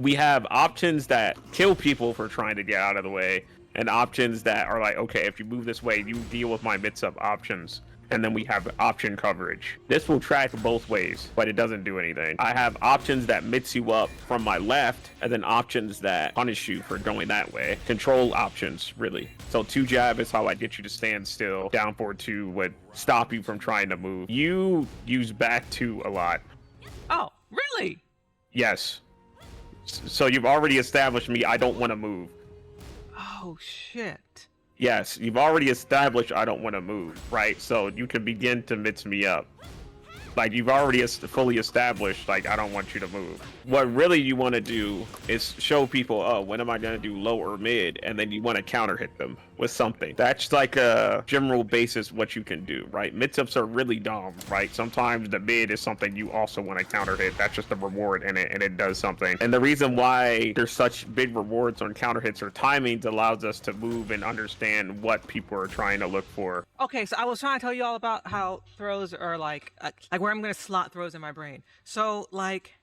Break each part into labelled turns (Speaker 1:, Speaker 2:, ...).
Speaker 1: We have options that kill people for trying to get out of the way, and options that are like, okay, if you move this way, you deal with my mix-up options. And then we have option coverage. This will track both ways, but it doesn't do anything. I have options that mix you up from my left, and then options that punish you for going that way. Control options, really. So 2-jab is how I get you to stand still. Down forward 2 would stop you from trying to move. You use back 2 a lot.
Speaker 2: Oh, really?
Speaker 1: Yes. So you've already established me, I don't want to move.
Speaker 2: Oh, shit.
Speaker 1: Yes, you've already established I don't want to move, right? So you can begin to mix me up. Like, you've already fully established, like, I don't want you to move. What really you want to do is show people, oh, when am I going to do low or mid? And then you want to counter hit them with something. That's like a general basis what you can do, right? Mix-ups are really dumb, right? Sometimes the mid is something you also want to counter hit. That's just a reward in it, and it does something. And the reason why there's such big rewards on counter hits or timings allows us to move and understand what people are trying to look for.
Speaker 2: Okay, so I was trying to tell you all about how throws are like where I'm going to slot throws in my brain. So, like,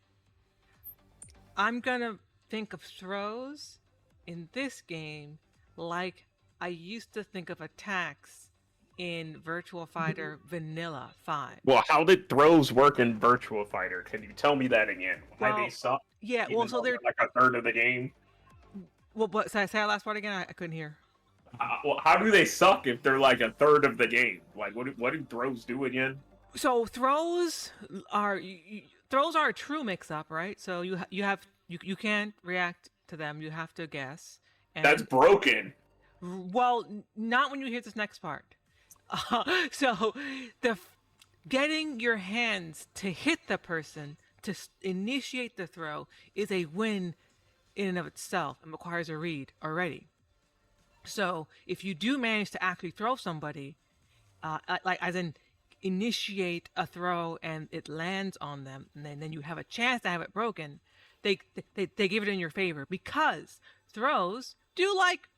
Speaker 2: I'm going to think of throws in this game like I used to think of attacks in Virtual Fighter Vanilla 5.
Speaker 1: Well, how did throws work in Virtual Fighter? Can you tell me that again? Why they suck?
Speaker 2: Yeah, well, so they're
Speaker 1: like a third of the game.
Speaker 2: Well, but say that last part again. I couldn't hear.
Speaker 1: Well, how do they suck if they're like a third of the game? Like, what do throws do again?
Speaker 2: So throws are a true mix-up, right? So you can't react to them. You have to guess. And,
Speaker 1: that's broken.
Speaker 2: Well, not when you hit this next part. So getting your hands to hit the person to initiate the throw is a win in and of itself and requires a read already. So if you do manage to actually throw somebody, like as in initiate a throw and it lands on them, and then you have a chance to have it broken, they give it in your favor because throws do like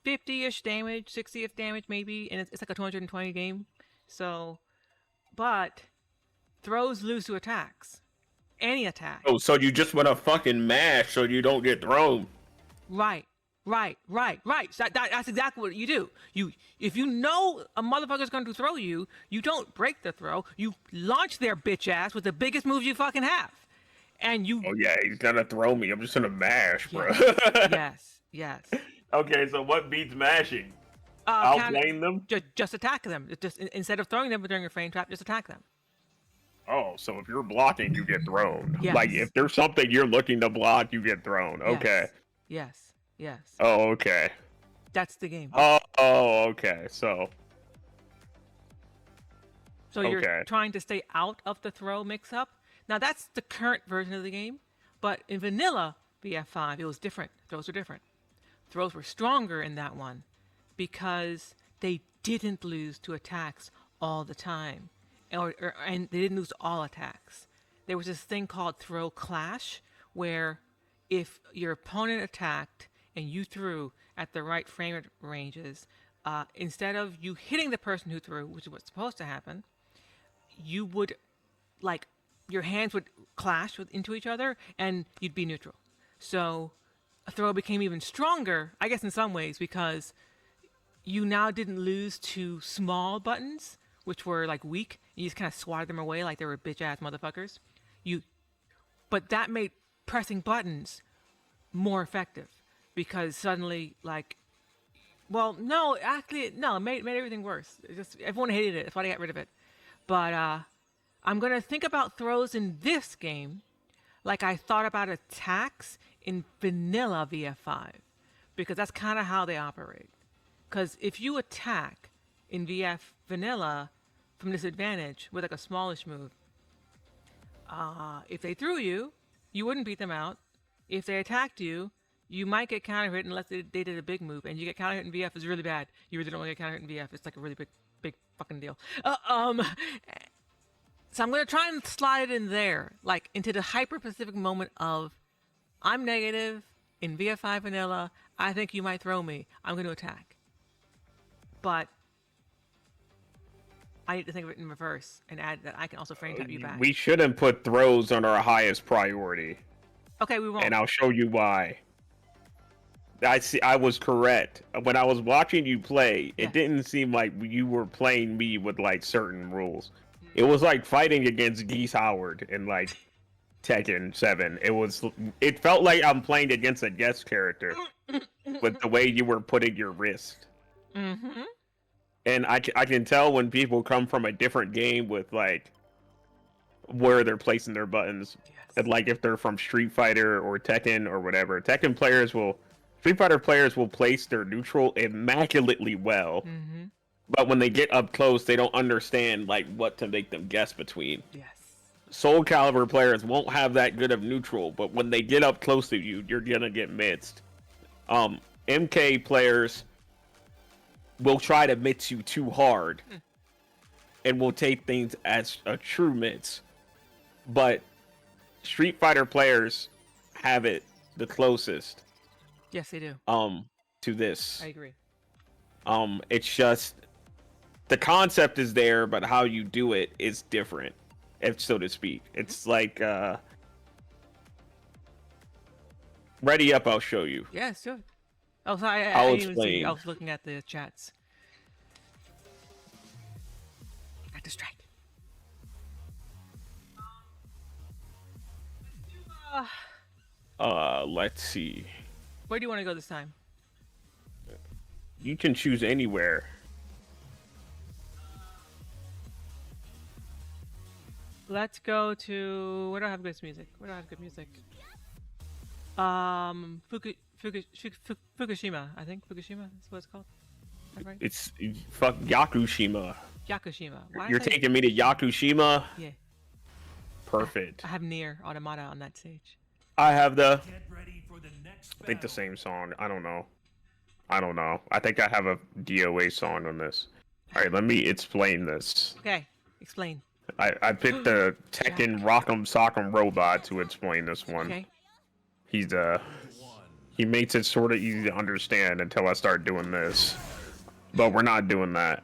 Speaker 2: 50-ish damage, 60-ish damage maybe, and it's like a 220 game. So, but throws lose to attacks. Any attack.
Speaker 1: Oh, so you just want to fucking mash so you don't get thrown.
Speaker 2: Right. So that's exactly what you do. If you know a motherfucker's going to throw you, you don't break the throw. You launch their bitch ass with the biggest move you fucking have, and you.
Speaker 1: Oh yeah, he's gonna throw me. I'm just gonna mash, bro.
Speaker 2: Yes.
Speaker 1: Okay, so what beats mashing? Outblame them.
Speaker 2: Just attack them. Just instead of throwing them during a frame trap, just attack them.
Speaker 1: Oh, so if you're blocking, you get thrown.
Speaker 2: Yes.
Speaker 1: Like if there's something you're looking to block, you get thrown. Okay.
Speaker 2: Yes.
Speaker 1: Oh, okay.
Speaker 2: That's the game.
Speaker 1: Oh, okay. So
Speaker 2: you're trying to stay out of the throw mix-up. Now that's the current version of the game, but in vanilla VF5, it was different. Throws were different. Throws were stronger in that one because they didn't lose to attacks all the time, and they didn't lose to all attacks. There was this thing called throw clash, where if your opponent attacked and you threw at the right frame ranges, instead of you hitting the person who threw, which is what's supposed to happen, you would, like, your hands would clash into each other and you'd be neutral. So a throw became even stronger, I guess in some ways, because you now didn't lose to small buttons, which were like weak. You just kind of swatted them away like they were bitch ass motherfuckers. But that made pressing buttons more effective because suddenly, like, well, no, actually, it made everything worse. Everyone hated it. That's why they got rid of it. But I'm gonna think about throws in this game like I thought about attacks in vanilla VF5, because that's kind of how they operate. Because if you attack in VF vanilla from disadvantage with like a smallish move, if they threw you, you wouldn't beat them out. If they attacked you, you might get counter hit unless they did a big move, and you get counter hit in VF is really bad. You really don't want to get counter hit in VF. It's like a really big fucking deal. So I'm gonna try and slide it in there, like into the hyper-specific moment of, I'm negative in VF5 vanilla. I think you might throw me. I'm going to attack, but I need to think of it in reverse and add that I can also frame tap you back.
Speaker 1: We shouldn't put throws on our highest priority.
Speaker 2: Okay, we won't.
Speaker 1: and I'll show you why. I was correct. When I was watching you play,
Speaker 2: Yes.
Speaker 1: it didn't seem like you were playing me with like certain rules. It was like fighting against Geese Howard in like Tekken 7. It felt like I'm playing against a guest character with the way you were putting your wrist.
Speaker 2: Mm-hmm.
Speaker 1: And I can tell when people come from a different game with like where they're placing their buttons.
Speaker 2: Yes.
Speaker 1: And like if they're from Street Fighter or Tekken or whatever. Street Fighter players will place their neutral immaculately well.
Speaker 2: Mm-hmm.
Speaker 1: But when they get up close, they don't understand like what to make them guess between.
Speaker 2: Yes.
Speaker 1: Soul Calibur players won't have that good of neutral, but when they get up close to you, you're gonna get mixed. MK players will try to mix you too hard and will take things as a true mix. But Street Fighter players have it the closest
Speaker 2: Yes, they do.
Speaker 1: to this.
Speaker 2: I agree.
Speaker 1: It's just the concept is there, but how you do it is different, if so to speak. It's like ready up, I'll show you.
Speaker 2: Yes, sure. Oh, sorry.
Speaker 1: I'll
Speaker 2: I didn't even see.
Speaker 1: explain.
Speaker 2: I was looking at the chats. Got distracted.
Speaker 1: Let's see.
Speaker 2: Where do you want to go this time?
Speaker 1: You can choose anywhere.
Speaker 2: Let's go to. Where do I have good music? Where do I have good music? Fukushima. I think Fukushima is what it's called. Is that right?
Speaker 1: It's fuck Yakushima.
Speaker 2: Yakushima. Why
Speaker 1: You're
Speaker 2: did I-
Speaker 1: taking me to Yakushima?
Speaker 2: Yeah.
Speaker 1: Perfect.
Speaker 2: I have Nier Automata on that stage.
Speaker 1: I have the
Speaker 3: Get ready for the next
Speaker 1: I think the
Speaker 3: battle.
Speaker 1: same song. I don't know. I think I have a DOA song on this. Alright, let me explain this.
Speaker 2: Okay, explain.
Speaker 1: I picked the Tekken Rock'em Sock'em Robot to explain this one.
Speaker 2: Okay.
Speaker 1: He makes it sort of easy to understand until I start doing this. But we're not doing that.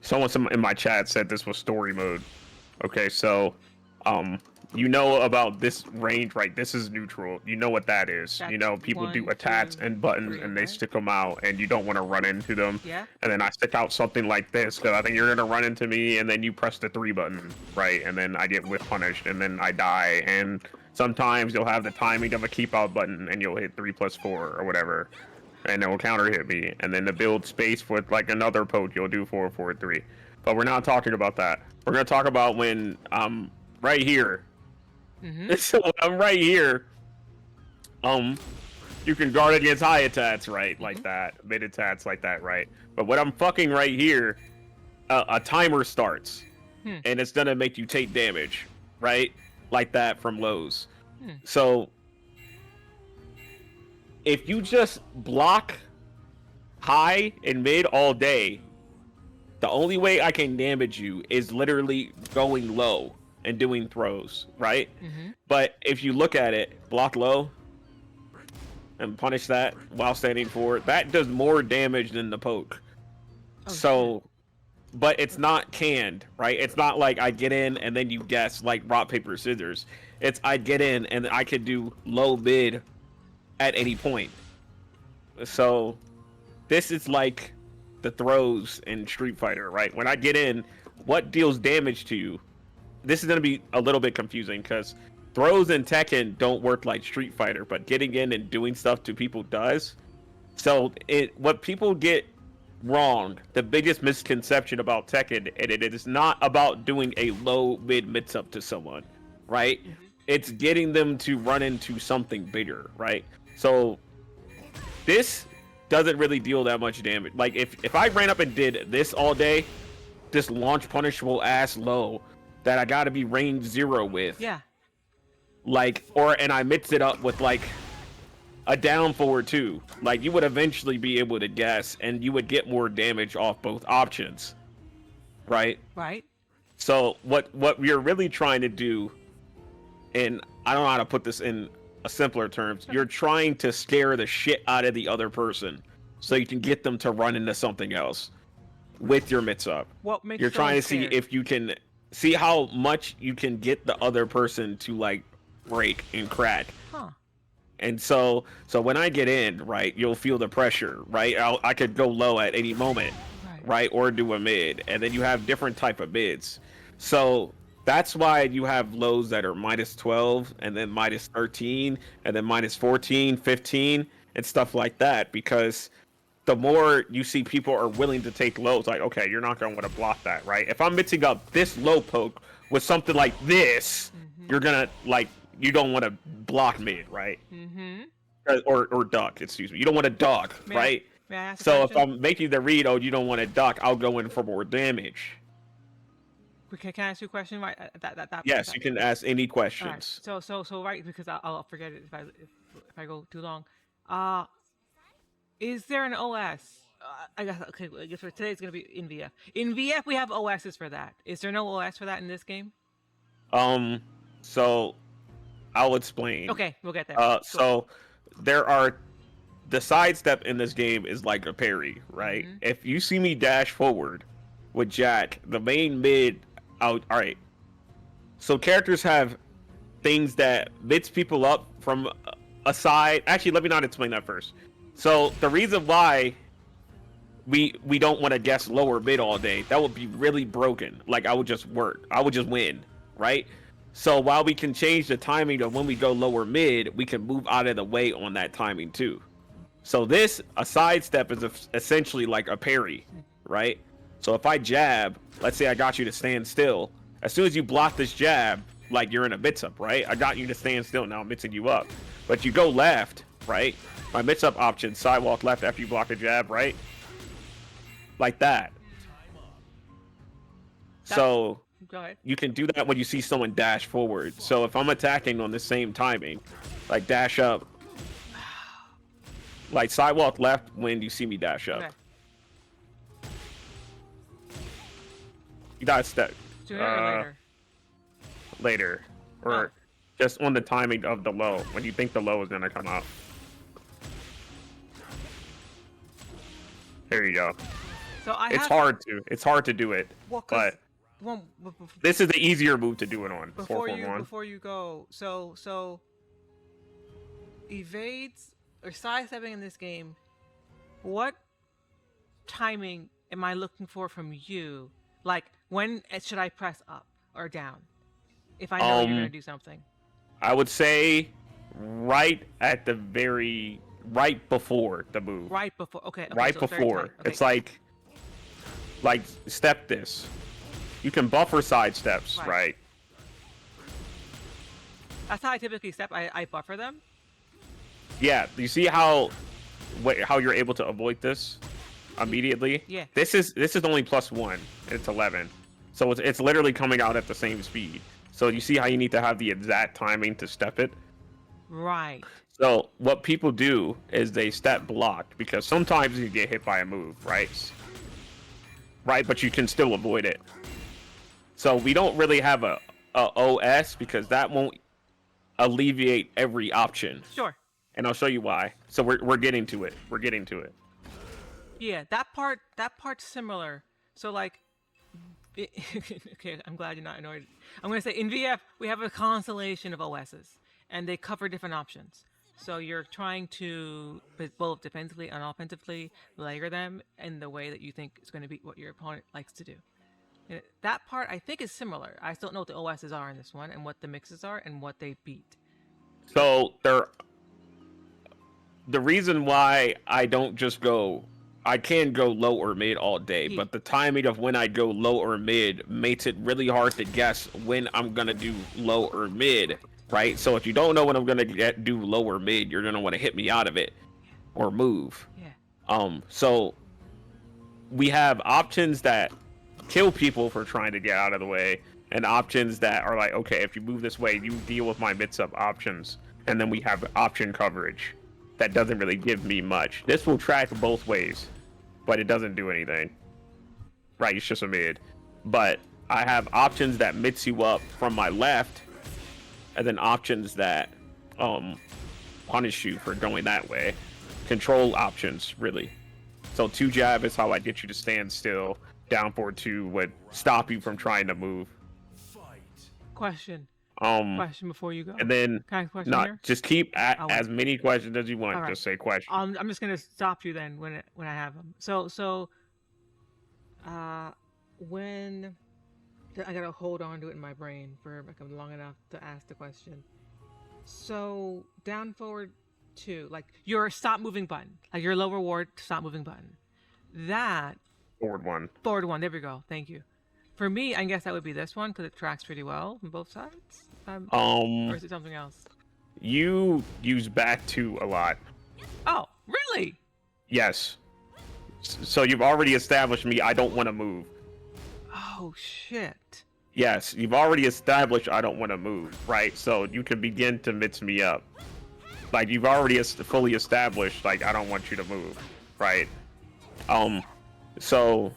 Speaker 1: Someone in my chat said this was story mode. Okay, so you know about this range, right? This is neutral. You know what that is.
Speaker 2: That's
Speaker 1: You know, people do
Speaker 2: 1,
Speaker 1: attacks
Speaker 2: 2,
Speaker 1: and buttons
Speaker 2: 3,
Speaker 1: and they
Speaker 2: right?
Speaker 1: stick them out and you don't want to run into them.
Speaker 2: Yeah.
Speaker 1: And then I stick out something like this because I think you're going to run into me and then you press the 3 button, right? And then I get whip punished and then I die. And sometimes you'll have the timing of a keep out button and you'll hit 3+4 or whatever. And it will counter hit me. And then to build space with like another poke, you'll do 4-4-3. But we're not talking about that. We're going to talk about when I'm right here.
Speaker 2: Mm-hmm.
Speaker 1: So when I'm right here, you can guard against high attacks, right? Like that. Mid attacks like that, right? But when I'm fucking right here, a timer starts. And it's gonna make you take damage, right? Like that from lows. So if you just block high and mid all day, the only way I can damage you is literally going low and doing throws, right? But if you look at it, block low and punish that while standing forward, that does more damage than the poke. So, but it's not canned, right? It's not like I get in and then you guess like rock, paper, scissors. It's I get in and I can do low mid at any point. So this is like the throws in Street Fighter, right? When I get in, what deals damage to you? This is going to be a little bit confusing because throws in Tekken don't work like Street Fighter, but getting in and doing stuff to people does. So what people get wrong, the biggest misconception about Tekken, and it is not about doing a low mid mix up to someone, right? It's getting them to run into something bigger, right? So this doesn't really deal that much damage. Like if I ran up and did this all day, this launch punishable ass low that I gotta be range 0 with.
Speaker 2: Yeah.
Speaker 1: Like, and I mix it up with like a down forward too. Like you would eventually be able to guess and you would get more damage off both options. Right?
Speaker 2: Right.
Speaker 1: So what we're really trying to do, and I don't know how to put this in a simpler terms, you're trying to scare the shit out of the other person so you can get them to run into something else with your mix up.
Speaker 2: What makes
Speaker 1: You're trying to
Speaker 2: someone
Speaker 1: see
Speaker 2: scared?
Speaker 1: if you can see how much you can get the other person to like break and crack.
Speaker 2: Huh.
Speaker 1: And so when I get in, right, you'll feel the pressure, right? I could go low at any moment,
Speaker 2: Right.
Speaker 1: right, or do a mid, and then you have different type of mids. So that's why you have lows that are -12 and then -13 and then -14, 15 and stuff like that, because the more you see people are willing to take lows, like, okay, you're not going to want to block that, right? If I'm mixing up this low poke with something like this, you're gonna like, you don't want to block mid, right? Or duck, excuse me. You don't want to duck, right?
Speaker 2: May I ask a
Speaker 1: So if
Speaker 2: question?
Speaker 1: I'm making the read, oh, you don't want to duck, I'll go in for more damage.
Speaker 2: Can I ask you a question? Right.
Speaker 1: Yes, you can ask any
Speaker 2: All right.
Speaker 1: questions.
Speaker 2: So right, because I'll forget it if I go too long. Is there an OS? I guess okay. I guess for today it's gonna be in VF. In VF we have OSs for that. Is there no OS for that in this game?
Speaker 1: So I'll explain.
Speaker 2: Okay, we'll get there.
Speaker 1: So there are, the sidestep in this game is like a parry, right? If you see me dash forward with Jack, the main mid out. All right. So characters have things that mix people up from a side. Actually, let me not explain that first. So the reason why we don't want to guess lower mid all day, that would be really broken. Like, I would just win, right? So while we can change the timing of when we go lower mid, we can move out of the way on that timing too. So a sidestep is essentially like a parry, right? So if I jab, let's say I got you to stand still. As soon as you block this jab, like, you're in a mix up, right? I got you to stand still, now I'm mixing you up. But you go left, right? My mix up option, sidewalk left after you block a jab, right? Like that. So
Speaker 2: Go ahead.
Speaker 1: you can do that when you see someone dash forward. So if I'm attacking on the same timing, like dash up, like sidewalk left when you see me dash up.
Speaker 2: Okay.
Speaker 1: You gotta step
Speaker 2: Sooner or later?
Speaker 1: later, or just on the timing of the low, when you think the low is gonna come out. There you go.
Speaker 2: So
Speaker 1: It's hard to do it, but this is the easier move to do it on.
Speaker 2: Before you go, so evades or sidestepping in this game, what timing am I looking for from you? Like, when should I press up or down if I know you're gonna do something?
Speaker 1: I would say right before the move.
Speaker 2: Right before. Okay.
Speaker 1: Right
Speaker 2: so
Speaker 1: before.
Speaker 2: okay.
Speaker 1: It's like step this. You can buffer side steps, right?
Speaker 2: That's how I typically step. I buffer them.
Speaker 1: Yeah. You see how you're able to avoid this immediately?
Speaker 2: Yeah.
Speaker 1: This is only +1. It's 11. So it's literally coming out at the same speed. So you see how you need to have the exact timing to step it?
Speaker 2: Right.
Speaker 1: So what people do is they step blocked, because sometimes you get hit by a move, right? Right, but you can still avoid it. So we don't really have a OS, because that won't alleviate every option.
Speaker 2: Sure.
Speaker 1: And I'll show you why. So we're getting to it. We're getting to it.
Speaker 2: Yeah, that part's similar. So like, okay, I'm glad you're not annoyed. I'm gonna say in VF we have a constellation of OSs, and they cover different options. So you're trying to both defensively and offensively layer them in the way that you think is going to be what your opponent likes to do. And that part I think is similar. I still don't know what the OSs are in this one and what the mixes are and what they beat.
Speaker 1: So the reason why I don't just go, I can go low or mid all day, but the timing of when I go low or mid makes it really hard to guess when I'm gonna do low or mid, right? So if you don't know when I'm gonna do low or mid, you're gonna want to hit me out of it or move.
Speaker 2: Yeah.
Speaker 1: So we have options that kill people for trying to get out of the way, and options that are like, okay, if you move this way, you deal with my mix-up options. And then we have option coverage that doesn't really give me much. This will track both ways, but it doesn't do anything. Right, it's just a mid. But I have options that mix you up from my left, and then options that punish you for going that way. Control options, really. So 2 jab is how I get you to stand still. Down forward 2 would stop you from trying to move.
Speaker 2: Question. Question before you go.
Speaker 1: And then
Speaker 2: Can I ask a question
Speaker 1: not
Speaker 2: here?
Speaker 1: just keep
Speaker 2: I'll
Speaker 1: as
Speaker 2: wait.
Speaker 1: many questions as you
Speaker 2: All
Speaker 1: want.
Speaker 2: right.
Speaker 1: Just say question.
Speaker 2: I'm just gonna stop you then when I have them. Uh, when I gotta hold on to it in my brain for like long enough to ask the question. So down forward two, like your stop moving button, like your low reward stop moving button. That
Speaker 1: Forward one.
Speaker 2: forward one. There we go. Thank you. For me, I guess that would be this one because it tracks pretty well from both sides. Or is it something else?
Speaker 1: You use back two a lot.
Speaker 2: Oh, really?
Speaker 1: Yes. So you've already established me. I don't want to move.
Speaker 2: Oh shit.
Speaker 1: Yes, you've already established I don't want to move, right? So you can begin to mix me up. Like you've already fully established like I don't want you to move, right? So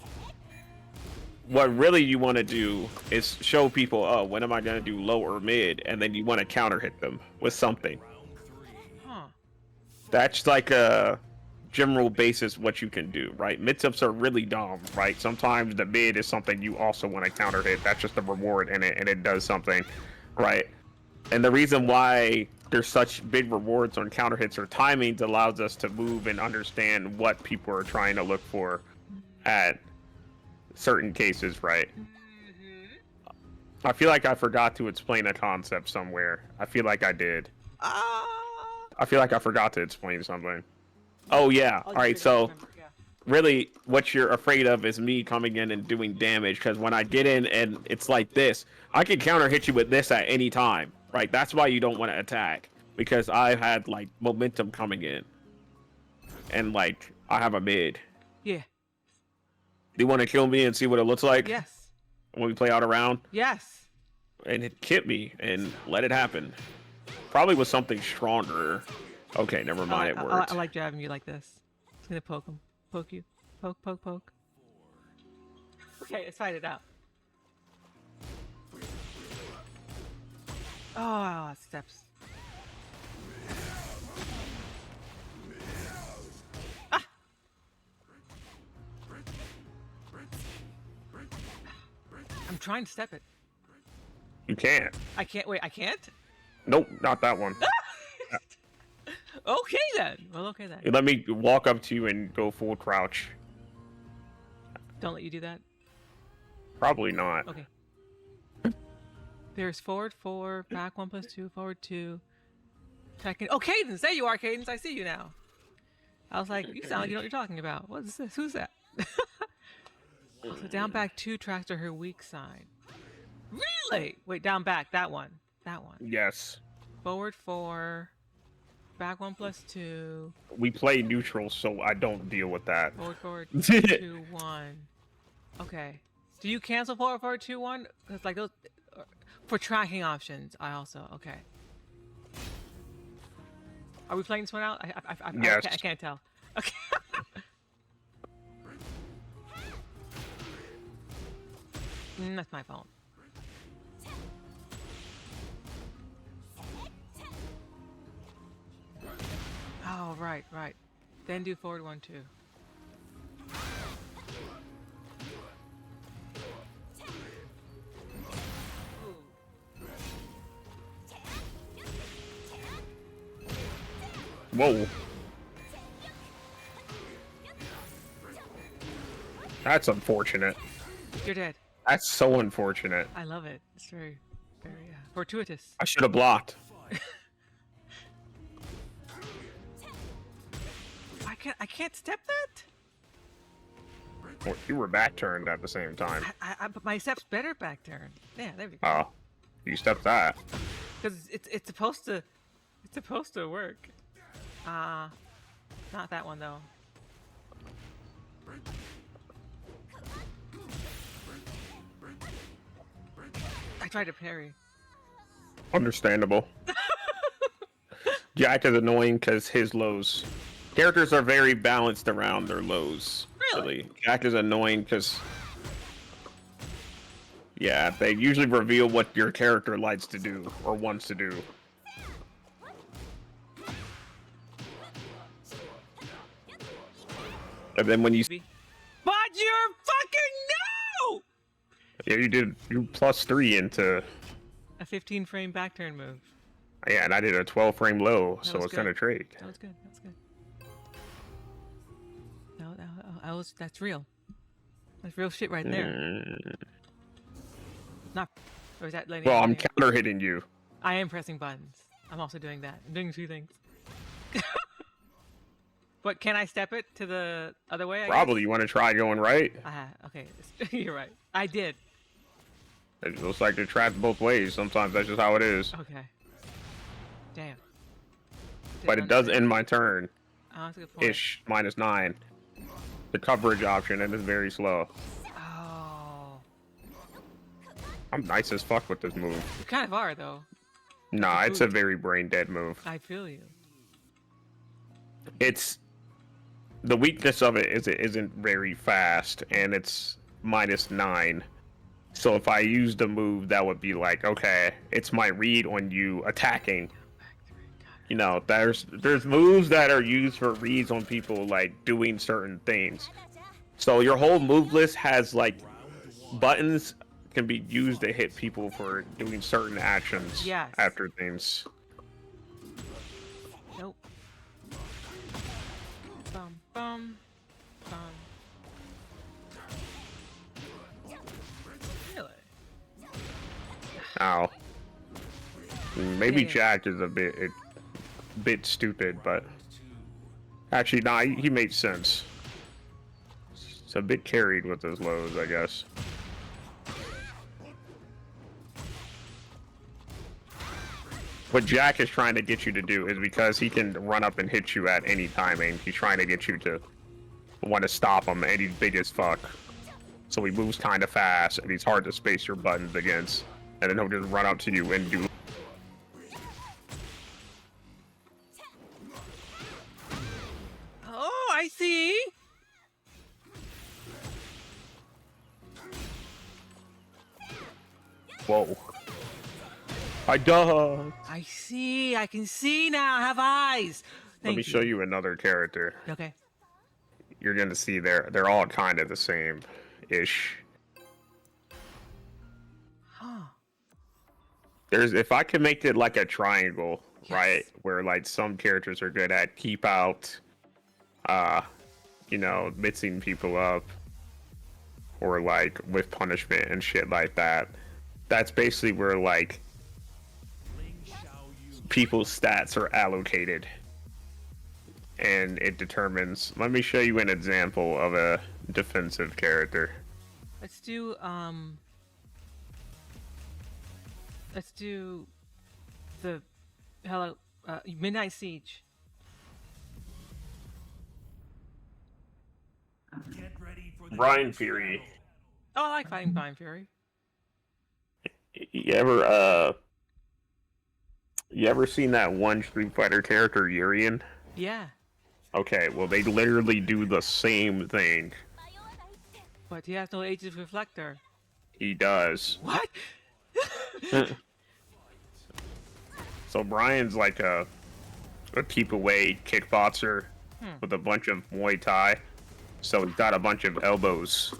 Speaker 1: what really you want to do is show people, oh, when am I going to do low or mid, and then you want to counter hit them with something.
Speaker 2: Huh.
Speaker 1: That's like a general basis what you can do, right? Mid-ups are really dumb, right? Sometimes the mid is something you also want to counter hit. That's just a reward in it, and it does something, right? And the reason why there's such big rewards on counter hits or timings allows us to move and understand what people are trying to look for at certain cases, right? I feel like I forgot to explain a concept somewhere. I feel like I did. I feel like I forgot to explain something. Oh yeah. All right. So really, what you're afraid of is me coming in and doing damage. Because when I get in and it's like this, I can counter hit you with this at any time. Right. That's why you don't want to attack, because I've had like momentum coming in, and like I have a mid.
Speaker 2: Yeah.
Speaker 1: Do you want to kill me and see what it looks like?
Speaker 2: Yes.
Speaker 1: When we play out around?
Speaker 2: Yes.
Speaker 1: And it hit me and let it happen. Probably with something stronger. Okay, never mind. It worked.
Speaker 2: I like jabbing you like this. It's gonna poke him. Poke you. Poke, poke, poke. Okay, let's fight it out. Oh, steps. Ah! I'm trying to step it.
Speaker 1: You can't.
Speaker 2: I can't. Wait, I can't?
Speaker 1: Nope, not that one.
Speaker 2: Okay then. Well, okay then.
Speaker 1: Let me walk up to you and go full crouch.
Speaker 2: Don't let you do that.
Speaker 1: Probably not.
Speaker 2: Okay. There's forward 4, back 1 + 2, forward 2. Tekken. Oh, Cadence! There you are, Cadence. I see you now. I was like, you sound like you know what you're talking about. What is this? Who's that? So down back 2 tracks to her weak side. Really? Wait, down back. That one. That one.
Speaker 1: Yes.
Speaker 2: Forward 4. Back 1 + 2.
Speaker 1: We play neutral, so I don't deal with that.
Speaker 2: Forward 2, 1. Okay. Do you cancel forward 2, 1? Because like those for tracking options. I also okay. Are we playing this one out?
Speaker 1: Yes.
Speaker 2: I can't tell. Okay. That's my fault. Oh, right. Then do forward 1, 2.
Speaker 1: Whoa. That's unfortunate.
Speaker 2: You're dead.
Speaker 1: That's so unfortunate.
Speaker 2: I love it. It's very, fortuitous.
Speaker 1: I should have blocked.
Speaker 2: I can't step that.
Speaker 1: Well, you were back turned at the same time.
Speaker 2: But my step's better back turn. Yeah, there we go.
Speaker 1: Oh, you stepped that.
Speaker 2: Because it's supposed to work. Not that one though. I tried to parry.
Speaker 1: Understandable. Jack is annoying because his lows. Characters are very balanced around their lows.
Speaker 2: Really?
Speaker 1: Jack is annoying because, yeah, they usually reveal what your character likes to do or wants to do. And then when you...
Speaker 2: But you're fucking no!
Speaker 1: Yeah, you did. You +3 into...
Speaker 2: A 15 frame back turn move.
Speaker 1: Yeah, and I did a 12 frame low, so it's gonna trade.
Speaker 2: That was good. That's good. No, that's real. That's real shit right there. Not. Or is that letting?
Speaker 1: Well, I'm counter hitting you.
Speaker 2: I am pressing buttons. I'm also doing that. I'm doing 2 things. But can I step it to the other way?
Speaker 1: Probably. You want to try going right?
Speaker 2: Okay, you're right. I did.
Speaker 1: It looks like they're trapped both ways. Sometimes that's just how it is.
Speaker 2: Okay. Damn.
Speaker 1: But it does end my turn.
Speaker 2: Oh, that's a good point.
Speaker 1: Ish, -9. The coverage option, and it's very slow.
Speaker 2: Oh.
Speaker 1: I'm nice as fuck with this move.
Speaker 2: You kind of are, though.
Speaker 1: Nah, it's a very brain dead move.
Speaker 2: I feel you.
Speaker 1: It's the weakness of it is it isn't very fast, and it's -9. So if I used a move, that would be like, okay, it's my read on you attacking. You know, there's moves that are used for reads on people like doing certain things. So your whole move list has like buttons can be used to hit people for doing certain actions after things.
Speaker 2: Nope. Bum bum bum. Really?
Speaker 1: Now, maybe Jack is a bit stupid, but actually, nah, he made sense. It's a bit carried with those lows, I guess. What Jack is trying to get you to do is because he can run up and hit you at any time, and he's trying to get you to want to stop him, and he's big as fuck. So he moves kind of fast, and he's hard to space your buttons against, and then he'll just run up to you and do.
Speaker 2: Oh, I see.
Speaker 1: Whoa. I duh.
Speaker 2: I see. I can see now. I have eyes.
Speaker 1: Let me show you another character.
Speaker 2: Okay.
Speaker 1: You're gonna see they're all kind of the same ish.
Speaker 2: Huh.
Speaker 1: If I can make it like a triangle, right, where like some characters are good at keep out, you know, mixing people up, or like with punishment and shit like that. That's basically where like people's stats are allocated, and it determines. Let me show you an example of a defensive character.
Speaker 2: Let's do the Midnight Siege.
Speaker 3: Get ready for the
Speaker 1: Brian Fury.
Speaker 2: Oh, I like fighting Brian Fury.
Speaker 1: You ever seen that one Street Fighter character, Urian?
Speaker 2: Yeah.
Speaker 1: Okay, well they literally do the same thing.
Speaker 2: But he has no Aegis Reflector.
Speaker 1: He does.
Speaker 2: What?
Speaker 1: So Brian's like a keep away kickboxer with a bunch of Muay Thai. So he's got a bunch of elbows,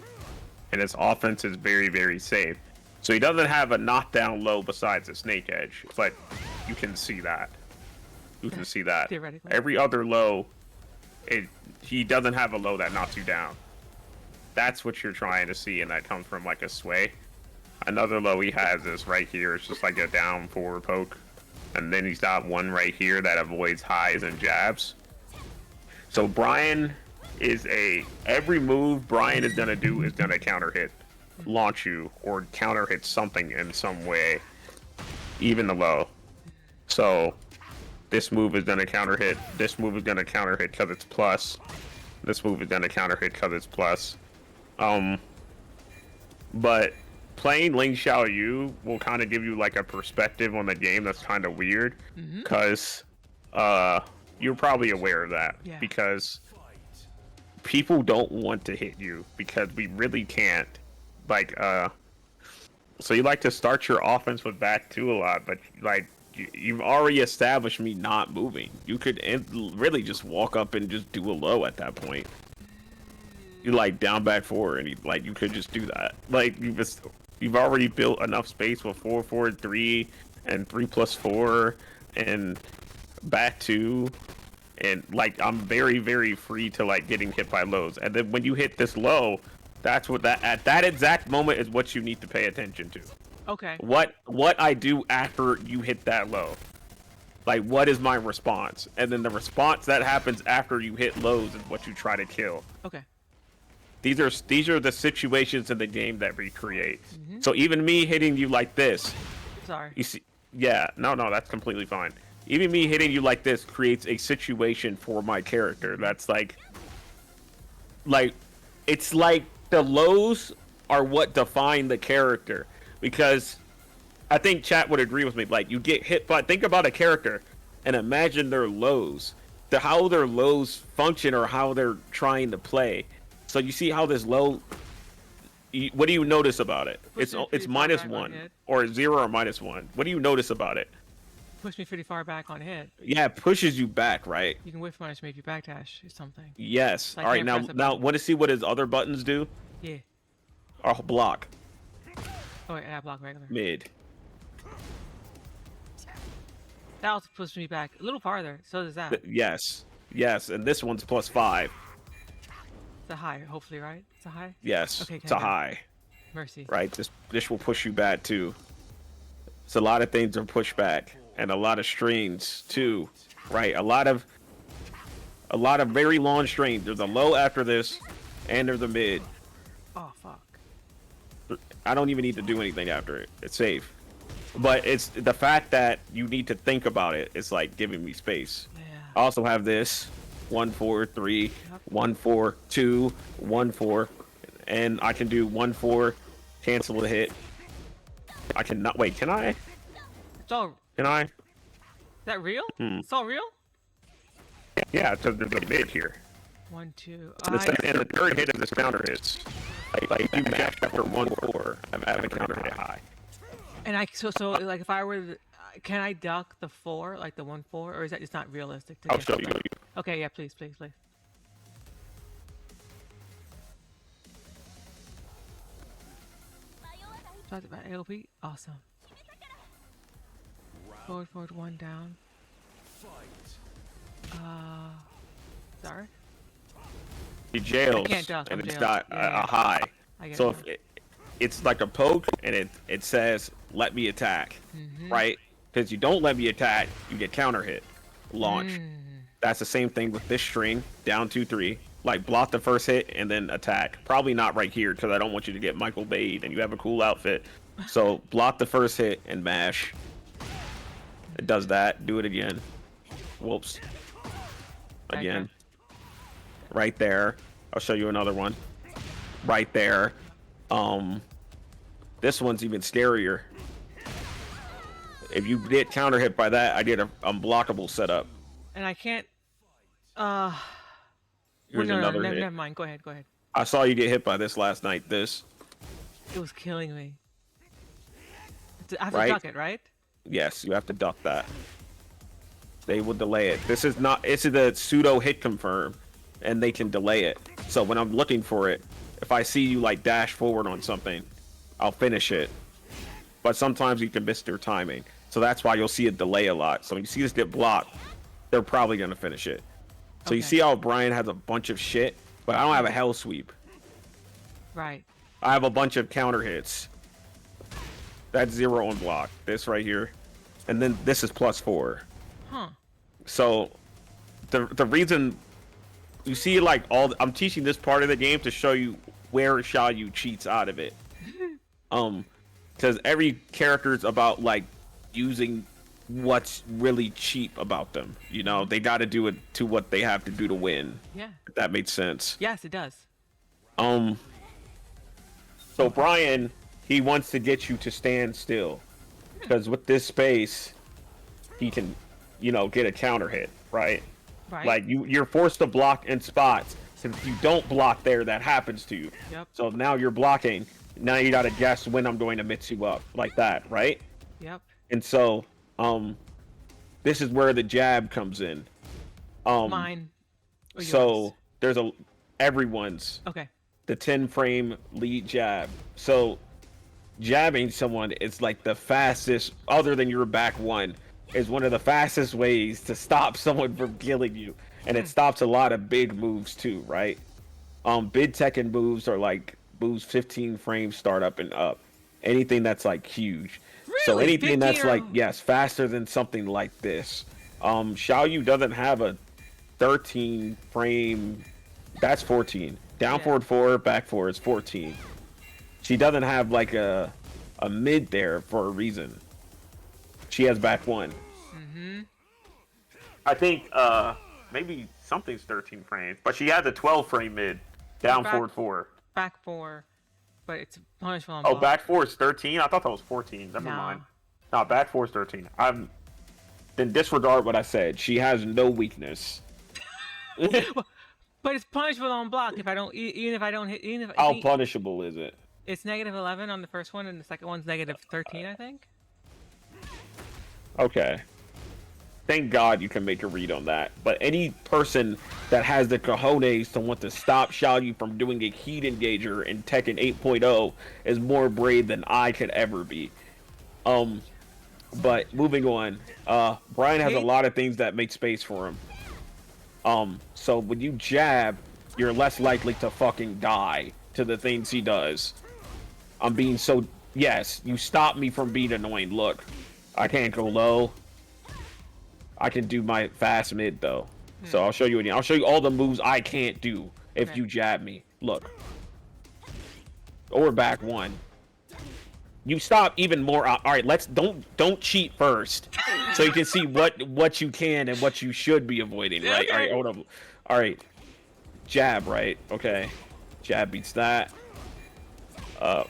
Speaker 1: and his offense is very, very safe. So he doesn't have a knockdown low besides a snake edge, but you can see that. You can see that.
Speaker 2: Theoretically.
Speaker 1: Every other low, he doesn't have a low that knocks you down. That's what you're trying to see, and that comes from like a sway. Another low he has is right here. It's just like a down forward poke. And then he's got one right here that avoids highs and jabs. So Brian is every move Brian is gonna do is gonna counter hit, launch you, or counter hit something in some way, even the low. So this move is gonna counter hit. This move is gonna counter hit because it's plus. This move is gonna counter hit because it's plus. But playing Ling Xiaoyu will kind of give you like a perspective on the game that's kind of weird, because you're probably aware of that, because people don't want to hit you because we really can't. Like, so you like to start your offense with back two a lot, but like you've already established me not moving. You could really just walk up and just do a low at that point. You like down back forward, and you could just do that. Like you just You've already built enough space with 4-4-3 and 3+4 and back 2. And like I'm very, very free to like getting hit by lows. And then when you hit this low, that's what at that exact moment is what you need to pay attention to.
Speaker 2: Okay.
Speaker 1: What I do after you hit that low. Like what is my response? And then the response that happens after you hit lows is what you try to kill.
Speaker 2: Okay.
Speaker 1: These are the situations in the game that we create. So even me hitting you like this,
Speaker 2: Sorry.
Speaker 1: you see, yeah, no, that's completely fine. Even me hitting you like this creates a situation for my character. That's like, it's like the lows are what define the character. Because I think chat would agree with me. Like you get hit by, think about a character and imagine their lows. How their lows function or how they're trying to play. So you see how this low, what do you notice about it? It's -1 or 0 or -1. What do you notice about it?
Speaker 2: Push me pretty far back on hit.
Speaker 1: Yeah, it pushes you back, right?
Speaker 2: You can whiff punish me if you backdash or something.
Speaker 1: Yes.
Speaker 2: So
Speaker 1: all right, now want to see what his other buttons do?
Speaker 2: Yeah.
Speaker 1: Or block.
Speaker 2: Oh wait, I block regular.
Speaker 1: Mid.
Speaker 2: That also pushed me back a little farther. So does that.
Speaker 1: Yes. Yes, and this one's +5.
Speaker 2: It's a high, hopefully, right? It's a high?
Speaker 1: Yes,
Speaker 2: Okay,
Speaker 1: it's a high.
Speaker 2: Mercy.
Speaker 1: Right, this will push you back too. So a lot of things are pushed back, and a lot of strings too. Right, a lot of very long strings. There's a low after this, and there's a mid.
Speaker 2: Oh fuck.
Speaker 1: I don't even need to do anything after it. It's safe. But it's the fact that you need to think about it. It's like giving me space.
Speaker 2: Yeah.
Speaker 1: I also have this 1-4-3, 1-4-2, 1-4, and I can do 1-4, cancel the hit. I cannot wait. Can I?
Speaker 2: It's all.
Speaker 1: Can I?
Speaker 2: Is that real? It's all real?
Speaker 1: Yeah, because there's a mid here.
Speaker 2: 1, 2.
Speaker 1: The second and the third hit of this counter hits. Like you match after 1-4, I have a counter hit high.
Speaker 2: And so like if I were to, can I duck the 4, like the 1-4, or is that just not realistic to
Speaker 1: I'll
Speaker 2: get
Speaker 1: show
Speaker 2: that?
Speaker 1: you.
Speaker 2: Okay, yeah, please. Talked about AOP. Awesome. Forward, 1 down. Sorry.
Speaker 1: He jails,
Speaker 2: I can't duck,
Speaker 1: and
Speaker 2: I'm
Speaker 1: it's
Speaker 2: jailed.
Speaker 1: got
Speaker 2: Yeah.
Speaker 1: a high.
Speaker 2: I get
Speaker 1: So
Speaker 2: it.
Speaker 1: if it's like a poke, and it says let me attack, right? Because you don't let me attack, you get counter hit, launch. That's the same thing with this string, down 2-3. Like block the first hit and then attack. Probably not right here because I don't want you to get Michael Bayed and you have a cool outfit. So block the first hit and mash. It does that. Do it again. Whoops. Again.
Speaker 2: Okay.
Speaker 1: Right there. I'll show you another one. Right there. This one's even scarier. If you get counter hit by that, I did a unblockable setup.
Speaker 2: And I can't.
Speaker 1: Here's another hit.
Speaker 2: Never mind. Go ahead.
Speaker 1: I saw you get hit by this last night. This.
Speaker 2: It was killing me. I have to
Speaker 1: Right?
Speaker 2: duck it, right?
Speaker 1: Yes, you have to duck that. They will delay it. This is a pseudo hit confirm, and they can delay it. So when I'm looking for it, if I see you like dash forward on something, I'll finish it. But sometimes you can miss their timing. So that's why you'll see it delay a lot. So when you see this get blocked, they're probably going to finish it. So you see how Brian has a bunch of shit, but I don't have a hell sweep.
Speaker 2: Right.
Speaker 1: I have a bunch of counter hits. That's 0 on block. This right here. And then this is +4.
Speaker 2: Huh.
Speaker 1: So the reason you see like I'm teaching this part of the game to show you where Xiaoyu cheats out of it. Because every character is about like using what's really cheap about them. You know, they got to do it to what they have to do to win.
Speaker 2: Yeah.
Speaker 1: If that makes sense.
Speaker 2: Yes, it does.
Speaker 1: So Brian, he wants to get you to stand still, because with this space, he can, get a counter hit, right?
Speaker 2: Right.
Speaker 1: Like you're forced to block in spots. If you don't block there, that happens to you.
Speaker 2: Yep.
Speaker 1: So now you're blocking. Now you gotta guess when I'm going to mix you up, like that, right?
Speaker 2: Yep.
Speaker 1: And so, this is where the jab comes in.
Speaker 2: Mine. Or
Speaker 1: So
Speaker 2: yours?
Speaker 1: there's everyone's
Speaker 2: Okay.
Speaker 1: the 10 frame lead jab. So jabbing someone is like the fastest, other than your back one, is one of the fastest ways to stop someone from killing you. And it stops a lot of big moves too, right? Big Tekken moves are like moves 15 frames start up and up. Anything that's like huge. So
Speaker 2: Really?
Speaker 1: anything that's
Speaker 2: 15 or-
Speaker 1: like, yes, faster than something like this. Xiaoyu doesn't have a 13 frame, that's 14. Down
Speaker 2: Yeah.
Speaker 1: forward 4, back 4 is 14. She doesn't have like a mid there for a reason. She has back 1. I think maybe something's 13 frames, but she has a 12 frame mid. Down
Speaker 2: Back-
Speaker 1: forward 4.
Speaker 2: Back 4, but it's punishable on
Speaker 1: Oh,
Speaker 2: block.
Speaker 1: back 4 is 13? I thought that was 14. Never
Speaker 2: No.
Speaker 1: mind. No, back 4 is 13. Then disregard what I said. She has no weakness.
Speaker 2: But it's punishable on block if I don't, even if I don't hit, even if
Speaker 1: How punishable is it?
Speaker 2: it's negative 11 on the first one, and the second one's negative 13, I think.
Speaker 1: Okay. Thank God you can make a read on that. But any person that has the cojones to want to stop Xiaoyu from doing a heat engager in Tekken 8.0 is more brave than I could ever be. But moving on, Brian has a lot of things that make space for him. So when you jab, you're less likely to fucking die to the things he does. I'm being so... Yes, you stop me from being annoying. Look, I can't go low. I can do my fast mid, though. So I'll show you again. I'll show you all the moves I can't do if you jab me. Look. Or back 1. You stop even more. All right, don't cheat first, so you can see what you can and what you should be avoiding. Right? All right, hold up. All right, jab. Right? Okay, jab beats that.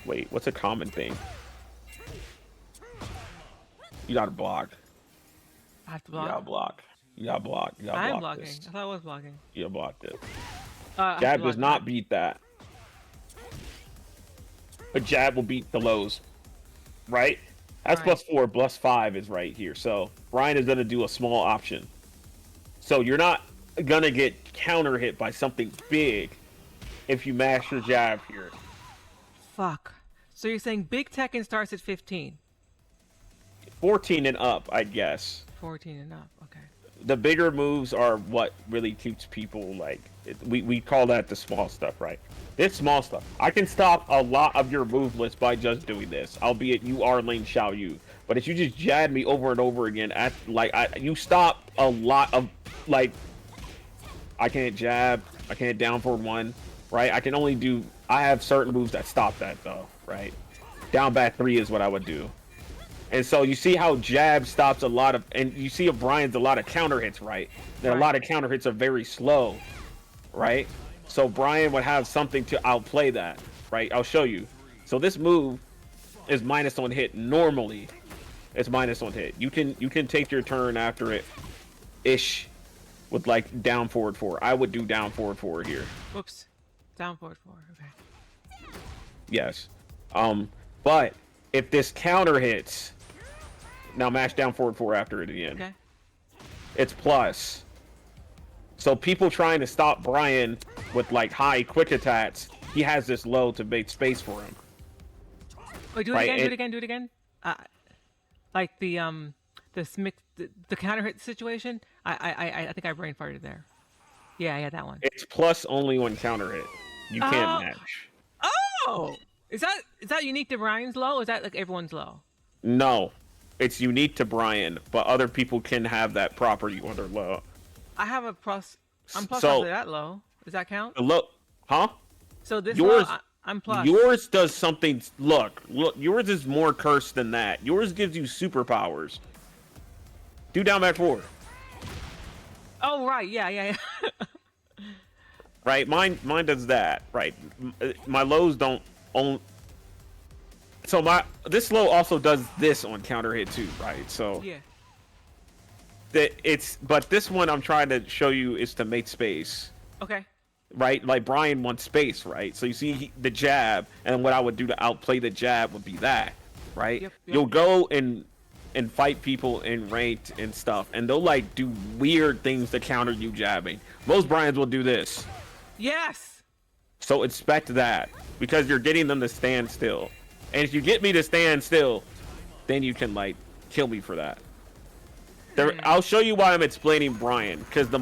Speaker 1: Wait, what's a common thing? You gotta block.
Speaker 2: I have to
Speaker 1: You
Speaker 2: block.
Speaker 1: gotta block. You gotta block. You gotta
Speaker 2: I'm
Speaker 1: block
Speaker 2: blocking.
Speaker 1: this.
Speaker 2: I thought I was blocking.
Speaker 1: You blocked it.
Speaker 2: I have to
Speaker 1: Jab
Speaker 2: block
Speaker 1: does not
Speaker 2: that.
Speaker 1: beat that. A jab will beat the lows. Right? That's
Speaker 2: Alright.
Speaker 1: +4, +5 is right here. So Brian is gonna do a small option. So you're not gonna get counter hit by something big if you mash your jab here.
Speaker 2: Fuck. So you're saying Big Tekken starts at 15,
Speaker 1: 14 and up, I guess.
Speaker 2: 14 and up. Okay.
Speaker 1: The bigger moves are what really keeps people like. We call that the small stuff, right? This small stuff. I can stop a lot of your move list by just doing this, albeit you are lane Xiaoyu. But if you just jab me over and over again, at you stop a lot of like. I can't jab. I can't down forward 1, right? I can only do. I have certain moves that stop that though, right? Down back 3 is what I would do. And so you see how jab stops a lot of, and you see Brian's a lot of counter hits, right? That a lot of counter hits are very slow, right? So Brian would have something to outplay that, right? I'll show you. So this move is -1 hit normally. It's -1 hit. You can take your turn after it, ish, with like down forward 4. I would do down forward 4 here.
Speaker 2: Whoops. Down forward 4. Okay.
Speaker 1: Yes. But if this counter hits, now mash down forward 4 after it again.
Speaker 2: Okay.
Speaker 1: It's plus. So people trying to stop Brian with like high quick attacks, he has this low to make space for him.
Speaker 2: Wait, do it
Speaker 1: Right,
Speaker 2: again. Do
Speaker 1: it-
Speaker 2: it again. Do it again. Like the counter hit situation. I think I brain farted there. Yeah, that one.
Speaker 1: It's plus only on counter hit. You can't
Speaker 2: Oh.
Speaker 1: match.
Speaker 2: Oh, is that unique to Brian's low? Or is that like everyone's low?
Speaker 1: No. It's unique to Brian, but other people can have that property on their low.
Speaker 2: I have a plus. I'm plus
Speaker 1: So-
Speaker 2: after that low. Does that count?
Speaker 1: The low, huh?
Speaker 2: So this
Speaker 1: yours-
Speaker 2: low, I'm plus.
Speaker 1: Yours does something. Look, yours is more cursed than that. Yours gives you superpowers. Do down back 4.
Speaker 2: Oh right, yeah.
Speaker 1: Right, mine does that. Right, my lows don't own. So this low also does this on counter hit too, right? So
Speaker 2: Yeah.
Speaker 1: but this one I'm trying to show you is to make space.
Speaker 2: Okay.
Speaker 1: Right, like Brian wants space, right? So you see the jab, and what I would do to outplay the jab would be that, right?
Speaker 2: Yep.
Speaker 1: You'll go and fight people in ranked and stuff, and they'll like do weird things to counter you jabbing. Most Brians will do this.
Speaker 2: Yes.
Speaker 1: So expect that, because you're getting them to stand still. And if you get me to stand still, then you can like kill me for that. I'll show you why I'm explaining Brian, because the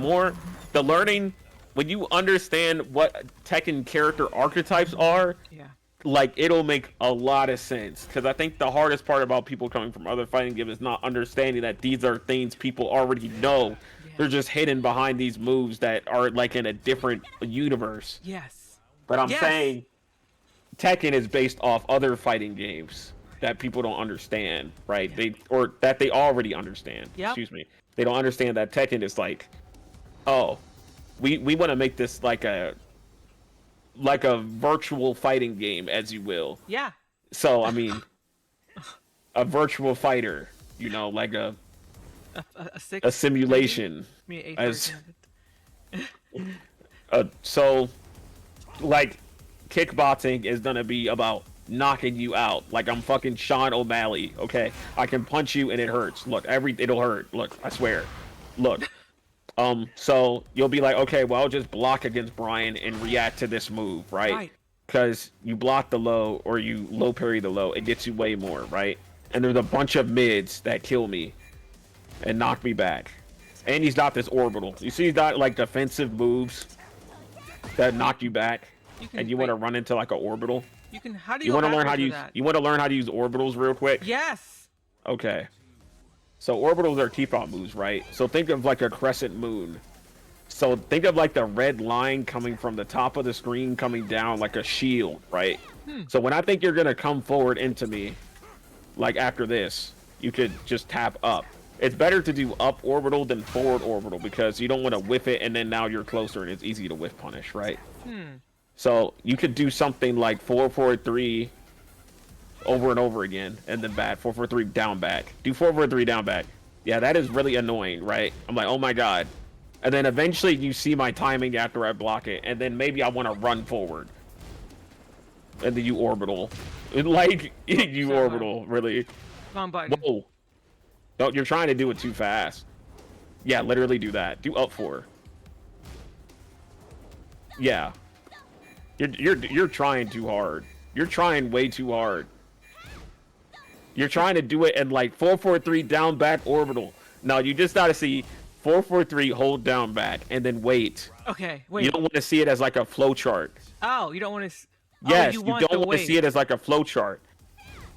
Speaker 1: learning, when you understand what Tekken character archetypes are,
Speaker 2: Yeah.
Speaker 1: like it'll make a lot of sense. Because I think the hardest part about people coming from other fighting games is not understanding that these are things people already know.
Speaker 2: Yeah.
Speaker 1: They're just hidden behind these moves that are like in a different universe.
Speaker 2: Yes.
Speaker 1: But I'm
Speaker 2: Yes.
Speaker 1: saying Tekken is based off other fighting games that people don't understand, right?
Speaker 2: Yeah.
Speaker 1: They already understand.
Speaker 2: Yep.
Speaker 1: Excuse me. They don't understand that Tekken is like, oh, we want to make this like a virtual fighting game, as you will.
Speaker 2: Yeah.
Speaker 1: So I mean, a virtual fighter, you know, like a simulation.
Speaker 2: Maybe?
Speaker 1: As so, like, kickboxing is gonna be about knocking you out. Like I'm fucking Sean O'Malley. Okay, I can punch you and it hurts. Look, it'll hurt. Look, I swear. Look. So you'll be like, okay, well, I'll just block against Brian and react to this move, right?
Speaker 2: Right.
Speaker 1: Because you block the low or you low parry the low, it gets you way more, right? And there's a bunch of mids that kill me and knock me back. And he's got this orbital. You see, he's got like defensive moves that knock you back, and you want to run into like an orbital.
Speaker 2: You can. How do
Speaker 1: You
Speaker 2: you?
Speaker 1: want to learn how to use? You want to learn how to use orbitals real quick?
Speaker 2: Yes.
Speaker 1: Okay. So orbitals are T-pop moves, right? So think of like a crescent moon. So think of like the red line coming from the top of the screen coming down like a shield, right? So when I think you're gonna come forward into me, like after this, you could just tap up. It's better to do up orbital than forward orbital because you don't want to whiff it and then now you're closer and it's easy to whiff punish, right? So you could do something like 4-4-3 over and over again, and then back 4-4-3 down back. Do 4-4-3 down back. Yeah, that is really annoying, right? I'm like, oh my god. And then eventually you see my timing after I block it, and then maybe I want to run forward. And then you orbital. Like, you orbital, really.
Speaker 2: Wrong button.
Speaker 1: Whoa. No, you're trying to do it too fast. Yeah, literally do that. Do up 4. Yeah. You're trying too hard. You're trying way too hard. You're trying to do it in like 4-4-3 down back orbital. No, you just gotta see 4-4-3 hold down back and then wait.
Speaker 2: Okay, wait.
Speaker 1: You don't want to see it as like a flow chart.
Speaker 2: Oh, you don't want to.
Speaker 1: Yes,
Speaker 2: you
Speaker 1: you
Speaker 2: want
Speaker 1: don't want to see it as like a flow chart.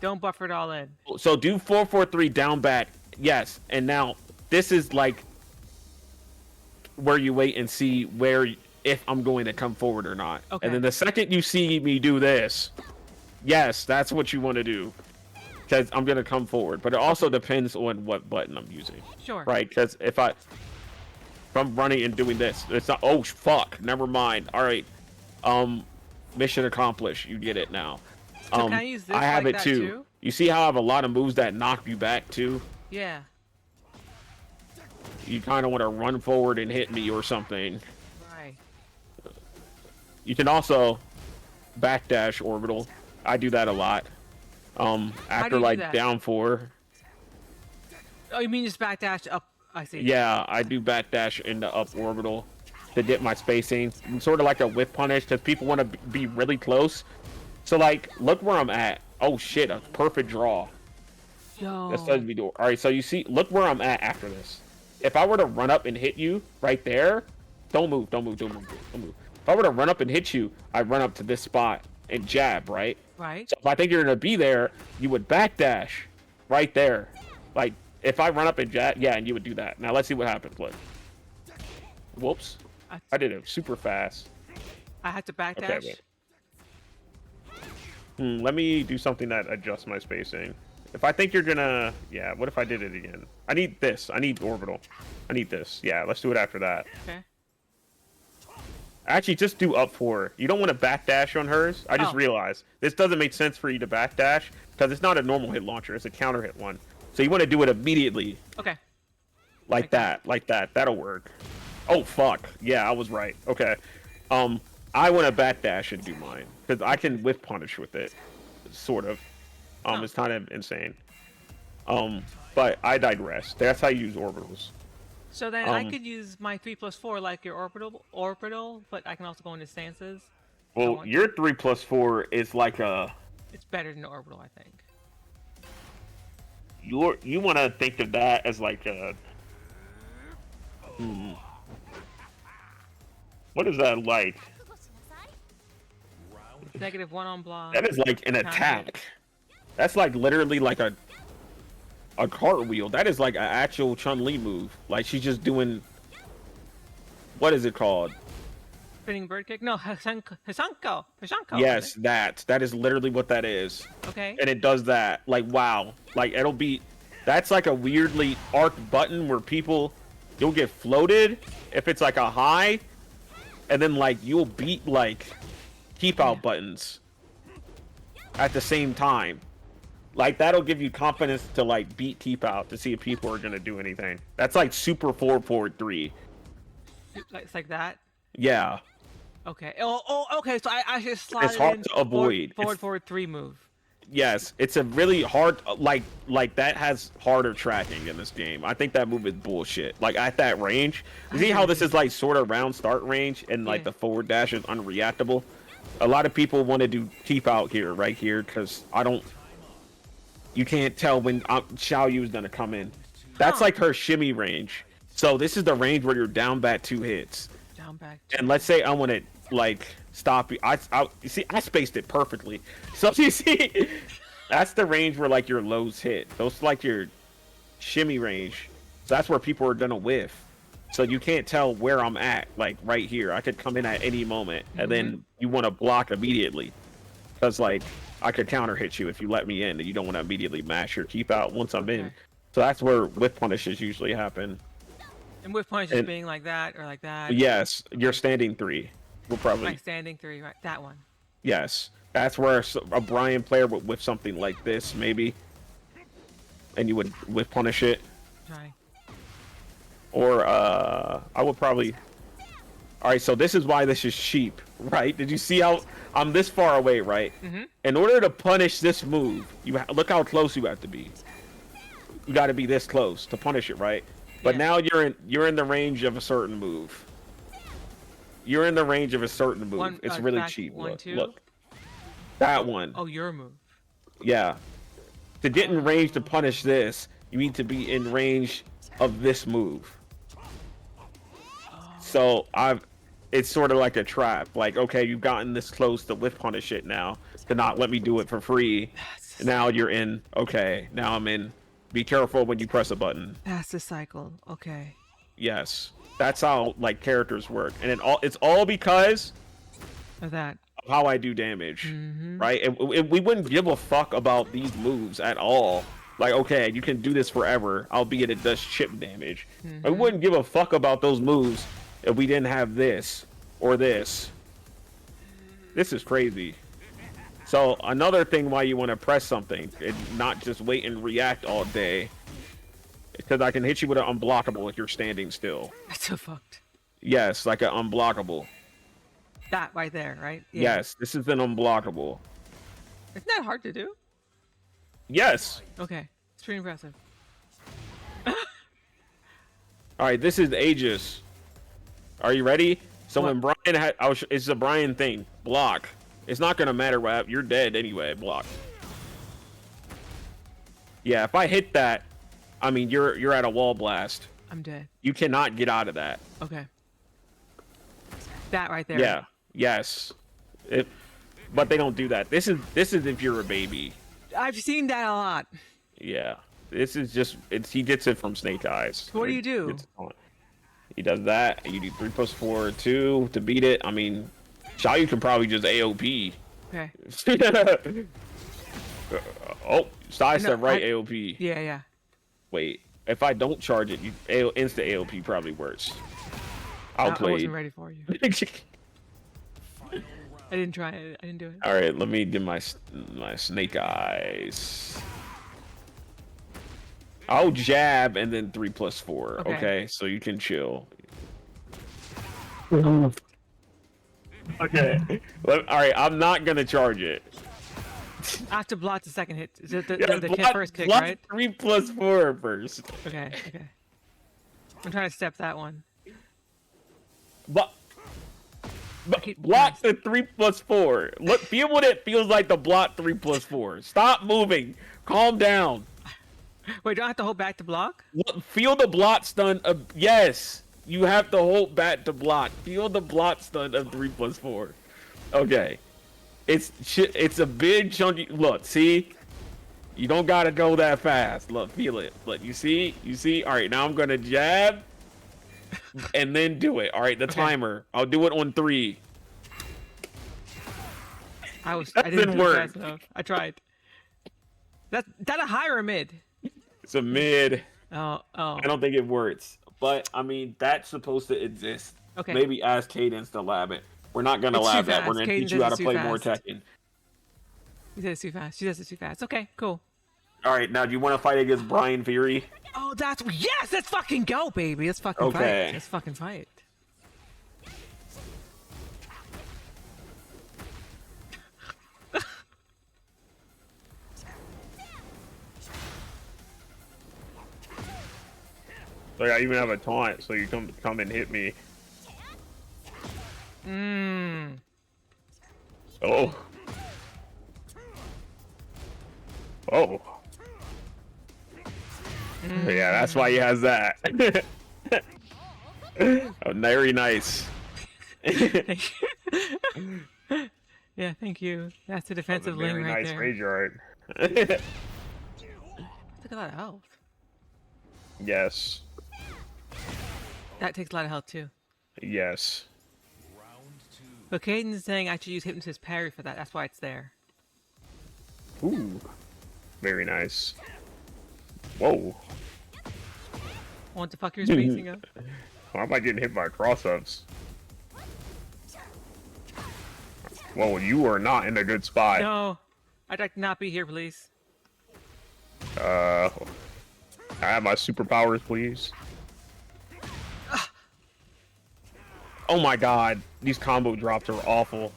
Speaker 2: Don't buffer it all in.
Speaker 1: So do 4-4-3 down back. Yes, and now this is like where you wait and see if I'm going to come forward or not.
Speaker 2: Okay.
Speaker 1: And then the second you see me do this, yes, that's what you want to do. Because I'm going to come forward. But it also depends on what button I'm using.
Speaker 2: Sure.
Speaker 1: Right? Because if I'm running and doing this, it's not, oh, fuck, never mind. All right. Mission accomplished. You get it now.
Speaker 2: So can I use this
Speaker 1: I have
Speaker 2: like
Speaker 1: it
Speaker 2: that
Speaker 1: too. You see how I have a lot of moves that knock you back too?
Speaker 2: Yeah.
Speaker 1: You kind of want to run forward and hit me or something.
Speaker 2: Right.
Speaker 1: You can also backdash orbital. I do that a lot. After like down 4.
Speaker 2: Oh, you mean just backdash up? I see.
Speaker 1: Yeah, I do backdash into up orbital to get my spacing. Sort of like a whip punish because people want to be really close. So like, look where I'm at. Oh shit, a perfect draw.
Speaker 2: Yo.
Speaker 1: That's supposed to be door. All right, so you see, look where I'm at after this. If I were to run up and hit you right there, don't move. If I were to run up and hit you, I'd run up to this spot and jab, right?
Speaker 2: Right.
Speaker 1: So if I think you're gonna be there, you would backdash right there. Like if I run up and jab, yeah, and you would do that. Now let's see what happens. Look. Whoops. I did it super fast.
Speaker 2: I had to backdash.
Speaker 1: Okay, let me do something that adjusts my spacing. If I think you're gonna, yeah, what if I did it again? I need this. I need orbital. I need this. Yeah, let's do it after that.
Speaker 2: Okay.
Speaker 1: Actually, just do up 4. You don't want to backdash on hers. I just realized this doesn't make sense for you to backdash because it's not a normal hit launcher. It's a counter hit one. So you want to do it immediately.
Speaker 2: Okay.
Speaker 1: Like that. Like that. That'll work. Oh, fuck. Yeah, I was right. Okay. I want to backdash and do mine because I can whip punish with it. Sort of. It's kind of insane. But I digress. That's how you use orbitals.
Speaker 2: So then I could use my 3+4 like your orbital, but I can also go into stances.
Speaker 1: Well, your 3+4 is like a
Speaker 2: It's better than orbital, I think.
Speaker 1: You want to think of that as like a. What is that like?
Speaker 2: -1 on block.
Speaker 1: That is like an attack. That's like literally like a cartwheel. That is like an actual Chun-Li move. Like she's just doing. What is it called?
Speaker 2: Spinning bird kick? No, Hisanko.
Speaker 1: Yes, that is literally what that is.
Speaker 2: Okay.
Speaker 1: And it does that. Like wow. Like it'll be. That's like a weirdly arced button where you'll get floated if it's like a high, and then like you'll beat like keep out buttons at the same time. Like that'll give you confidence to like beat keep out to see if people are gonna do anything. That's like super 4-4-3.
Speaker 2: It's like that.
Speaker 1: Yeah.
Speaker 2: Okay. Okay. So I should slide
Speaker 1: It's hard
Speaker 2: in
Speaker 1: to avoid.
Speaker 2: Forward 3 move.
Speaker 1: Yes, it's a really hard like that has harder tracking in this game. I think that move is bullshit. Like at that range, you see how this is like sort of round start range and like the forward dash is unreactable. A lot of people want to do keep out here, right here, because you can't tell when Xiao Yu is gonna come in. That's like her shimmy range. So this is the range where you're down back 2 hits.
Speaker 2: Down back.
Speaker 1: And let's say I want to like stop you. You see, I spaced it perfectly. So you see, that's the range where like your lows hit. Those like your shimmy range. So that's where people are gonna whiff. So you can't tell where I'm at. Like right here, I could come in at any moment, and then you want to block immediately, because like I could counter hit you if you let me in, and you don't want to immediately mash or keep out once I'm in. So that's where whiff punishes usually happen.
Speaker 2: And whiff punishes being like that or like that.
Speaker 1: Yes, you're standing 3. We'll probably
Speaker 2: Like standing 3, right? That one.
Speaker 1: Yes, that's where a Brian player would whiff something like this, maybe, and you would whiff punish it.
Speaker 2: Try.
Speaker 1: Or I would probably. All right, so this is why this is cheap, right? Did you see how I'm this far away, right? In order to punish this move, look how close you have to be. You got to be this close to punish it, right? But now you're in the range of a certain move. You're in the range of a certain move. It's really cheap. Look. That one.
Speaker 2: Oh, your move.
Speaker 1: Yeah. To get in range to punish this, you need to be in range of this move. So it's sort of like a trap. Like, okay, you've gotten this close to whiff punish it now, to not let me do it for free. Now you're in. Okay, now I'm in. Be careful when you press a button.
Speaker 2: That's the cycle. Okay.
Speaker 1: Yes, that's how like characters work, and it's all because
Speaker 2: of that.
Speaker 1: Of how I do damage, right? And we wouldn't give a fuck about these moves at all. Like, okay, you can do this forever, albeit it does chip damage. I wouldn't give a fuck about those moves if we didn't have this or this. This is crazy. So another thing why you want to press something and not just wait and react all day, because I can hit you with an unblockable if you're standing still.
Speaker 2: That's so fucked.
Speaker 1: Yes, like an unblockable.
Speaker 2: That right there, right? Yeah.
Speaker 1: Yes, this is an unblockable.
Speaker 2: Isn't that hard to do?
Speaker 1: Yes.
Speaker 2: Okay, it's pretty impressive.
Speaker 1: All right, this is Aegis. Are you ready? So when Brian had, it's a Brian thing. Block. It's not gonna matter what you're dead anyway. Block. Yeah, if I hit that, I mean you're at a wall blast.
Speaker 2: I'm dead.
Speaker 1: You cannot get out of that.
Speaker 2: Okay. That right there.
Speaker 1: Yeah. Yes. But they don't do that. This is if you're a baby.
Speaker 2: I've seen that a lot.
Speaker 1: Yeah. This is just he gets it from Snake Eyes.
Speaker 2: What do you do?
Speaker 1: He does that. You do 3+4, 2 to beat it. I mean, Xiao Yu can probably just AOP.
Speaker 2: Okay.
Speaker 1: Oh, sidestep right AOP.
Speaker 2: Yeah.
Speaker 1: Wait, if I don't charge it, insta AOP probably works. I
Speaker 2: wasn't ready for you. I didn't try it. I didn't do it.
Speaker 1: All right, let me get my Snake Eyes. I'll jab and then 3+4. Okay, so you can chill. Okay. All right, I'm not gonna charge it.
Speaker 2: I have to block the second hit. The first kick,
Speaker 1: block
Speaker 2: right?
Speaker 1: 3+4 first.
Speaker 2: Okay. I'm trying to step that one.
Speaker 1: But Block the 3+4. Look, feel what it feels like to block 3+4. Stop moving. Calm down.
Speaker 2: Wait, do I have to hold back to block?
Speaker 1: Look, feel the block stun of yes. You have to hold back to block. Feel the block stun of 3+4. Okay. It's a big chunky. Look, see. You don't gotta go that fast. Look, feel it. Look, you see. All right, now I'm gonna jab, and then do it. All right, the timer. I'll do it on 3.
Speaker 2: I didn't do it fast enough. I tried. That a high or a mid?
Speaker 1: It's a mid.
Speaker 2: Oh.
Speaker 1: I don't think it works, but I mean that's supposed to exist.
Speaker 2: Okay.
Speaker 1: Maybe ask Cadence to lab it. We're not gonna
Speaker 2: It's
Speaker 1: lab
Speaker 2: too
Speaker 1: that. We're
Speaker 2: fast.
Speaker 1: gonna
Speaker 2: Cadence
Speaker 1: teach you how to
Speaker 2: does it
Speaker 1: play
Speaker 2: too
Speaker 1: more
Speaker 2: fast.
Speaker 1: Tekken.
Speaker 2: He does it too fast. She does it too fast. Okay, cool.
Speaker 1: All right, now do you want to fight against Brian Fury?
Speaker 2: Oh, yes. Let's fucking go, baby. Let's fucking fight. Let's fucking fight.
Speaker 1: Like I even have a taunt, so you come and hit me. Oh. Oh. Yeah, that's why he has that. Oh, very nice.
Speaker 2: Thank you. Yeah, thank you. That's a defensive lane
Speaker 1: very
Speaker 2: right
Speaker 1: nice
Speaker 2: there.
Speaker 1: rage art.
Speaker 2: Look at that health.
Speaker 1: Yes.
Speaker 2: That takes a lot of health too.
Speaker 1: Yes.
Speaker 2: But Caden is saying I should use Hypnotist Parry for that. That's why it's there.
Speaker 1: Ooh. Very nice. Whoa.
Speaker 2: What the fuck you're spacing up?
Speaker 1: Why am I getting hit by cross-ups? Whoa, you are not in a good spot.
Speaker 2: No. I'd like to not be here, please.
Speaker 1: I have my superpowers, please. Oh my god, these combo drops are awful.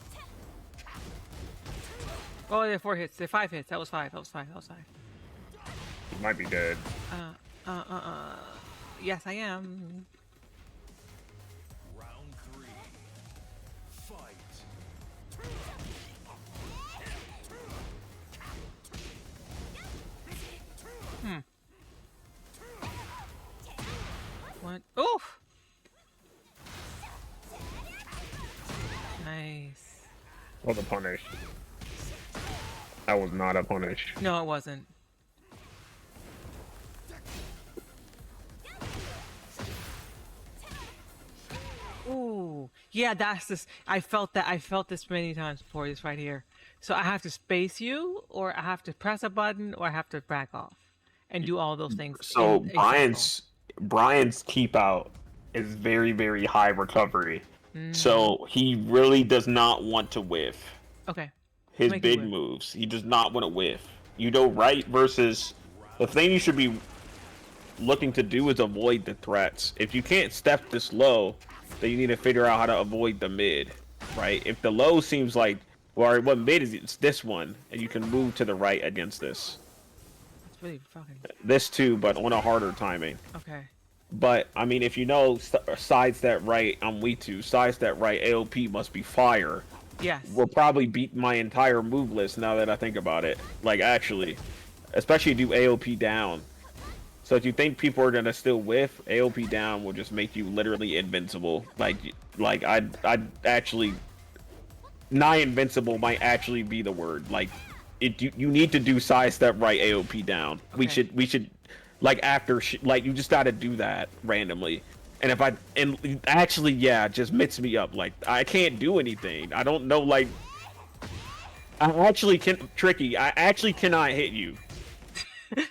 Speaker 2: Oh, they're 4 hits. They're 5 hits. That was 5.
Speaker 1: You might be dead.
Speaker 2: Yes, I am.
Speaker 3: Round 3. Fight.
Speaker 2: What? Oof! Nice.
Speaker 1: Oh, the punish. That was not a punish.
Speaker 2: No, it wasn't. Ooh, yeah, that's this. I felt that. I felt this many times before. This right here. So I have to space you, or I have to press a button, or I have to back off, and do all those things.
Speaker 1: So
Speaker 2: in a cycle.
Speaker 1: Brian's keep out is very, very high recovery. So he really does not want to whiff
Speaker 2: Okay.
Speaker 1: his
Speaker 2: Make it
Speaker 1: big
Speaker 2: whiff.
Speaker 1: moves. He does not want to whiff. You know, right versus the thing you should be looking to do is avoid the threats. If you can't step this low, then you need to figure out how to avoid the mid, right? If the low seems like, well, what mid is, it's this one, and you can move to the right against this.
Speaker 2: It's really fucking.
Speaker 1: This too, but on a harder timing.
Speaker 2: Okay.
Speaker 1: But, I mean, if you know sidestep right, I'm weak to. Sidestep right, AOP must be fire.
Speaker 2: Yes.
Speaker 1: Will probably beat my entire move list now that I think about it. Like, actually. Especially do AOP down. So if you think people are going to still whiff, AOP down will just make you literally invincible. Like I'd actually... Nigh invincible might actually be the word. Like, you need to do sidestep right, AOP down.
Speaker 2: Okay.
Speaker 1: We should... Like after, like you just gotta do that randomly, and actually, yeah, it just mits me up. Like I can't do anything. I don't know. Like I actually tricky. I actually cannot hit you.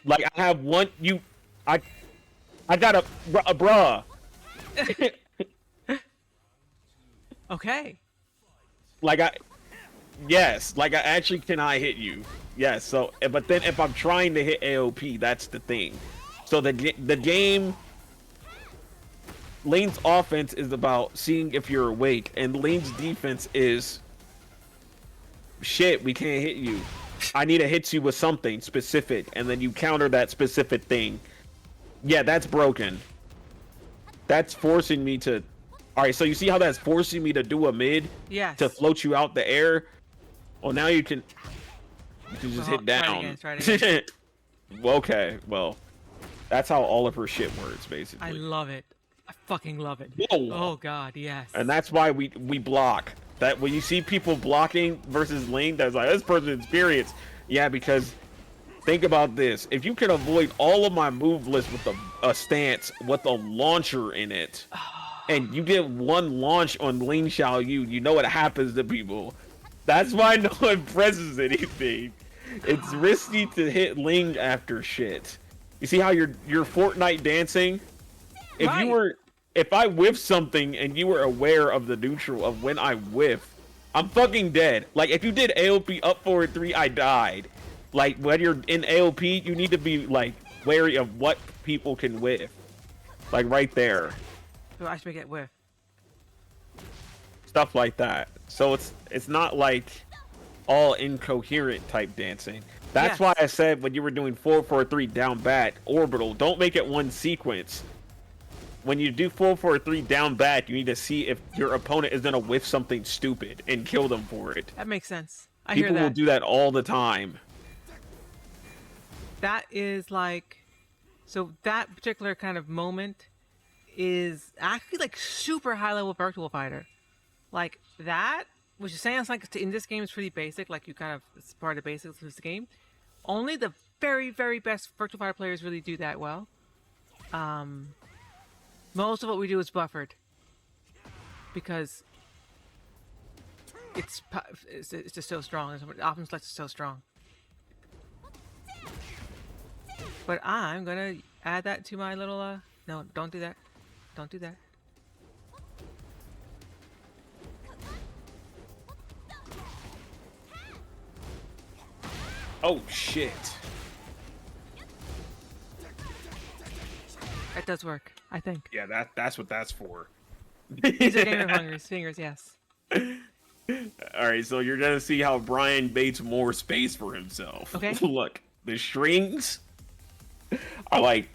Speaker 1: Like I have one. I got a bruh.
Speaker 2: Okay.
Speaker 1: Yes. Like I actually cannot hit you. Yes. So, but then if I'm trying to hit AOP, that's the thing. So the game, Lane's offense is about seeing if you're awake, and Lane's defense is, shit, we can't hit you. I need to hit you with something specific, and then you counter that specific thing. Yeah, that's broken. That's forcing me to, All right, so you see how that's forcing me to do a mid
Speaker 2: Yes.
Speaker 1: to float you out the air? Well, now you can just hit down.
Speaker 2: Try it again.
Speaker 1: Well, okay, well, that's how all of her shit works, basically.
Speaker 2: I love it. I fucking love it.
Speaker 1: Whoa.
Speaker 2: Oh god, yes.
Speaker 1: And that's why we block. That when you see people blocking versus Ling, that's like, this person's experienced. Yeah, because think about this. If you can avoid all of my move list with a stance with a launcher in it, and you get one launch on Ling Xiaoyu, you know what happens to people. That's why no one presses anything. It's risky to hit Ling after shit. You see how you're Fortnite dancing? If I whiff something and you were aware of the neutral of when I whiff, I'm fucking dead. Like if you did AOP up forward 3, I died. Like when you're in AOP, you need to be like wary of what people can whiff. Like right there.
Speaker 2: So I should get whiff.
Speaker 1: Stuff like that. So it's not like all incoherent type dancing. That's why I said when you were doing 4-4-3 down bat orbital, don't make it one sequence. When you do 4-4-3 down bat, you need to see if your opponent is gonna whiff something stupid and kill them for it.
Speaker 2: That makes sense. I hear that.
Speaker 1: People will do that all the time.
Speaker 2: That is like, so that particular kind of moment is actually like super high level virtual fighter. Like that, which sounds like in this game is pretty basic, like you kind of, it's part of the basics of this game. Only the very, very best virtual fighter players really do that well. Most of what we do is buffered because it's just so strong. Often Flex is so strong. But I'm gonna add that to my little no, don't do that. Don't do that.
Speaker 1: Oh shit.
Speaker 2: That does work, I think.
Speaker 1: Yeah, that's what that's for.
Speaker 2: These are gamer fingers, yes.
Speaker 1: Alright, so you're gonna see how Brian baits more space for himself.
Speaker 2: Okay.
Speaker 1: Look, the strings are like,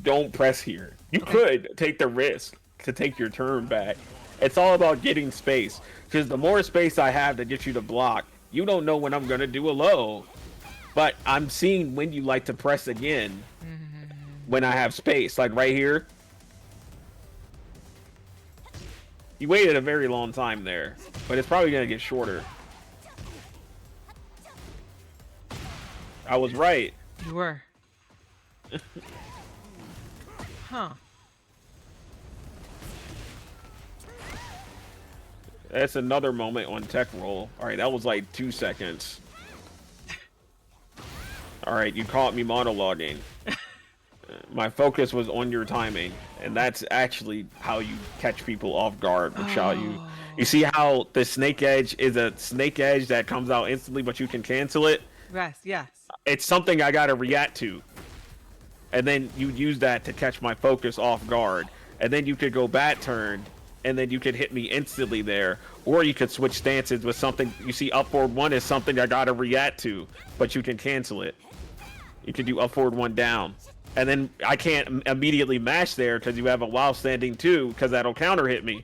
Speaker 1: don't press here. You could take the risk to take your turn back. It's all about getting space. Because the more space I have to get you to block, you don't know when I'm gonna do a low. But I'm seeing when you like to press again. When I have space, like right here. You waited a very long time there, but it's probably gonna get shorter. I was right.
Speaker 2: You were. Huh.
Speaker 1: That's another moment on tech roll. All right, that was like 2 seconds. All right, you caught me monologuing. My focus was on your timing, and that's actually how you catch people off guard with Xiaoyu. You see how the snake edge is a snake edge that comes out instantly, but you can cancel it?
Speaker 2: Yes.
Speaker 1: It's something I gotta react to. And then you use that to catch my focus off guard. And then you could go bat turn, and then you could hit me instantly there. Or you could switch stances with something. You see up forward 1 is something I gotta react to, but you can cancel it. You can do up forward 1 down. And then I can't immediately mash there because you have a while standing 2, because that'll counter hit me.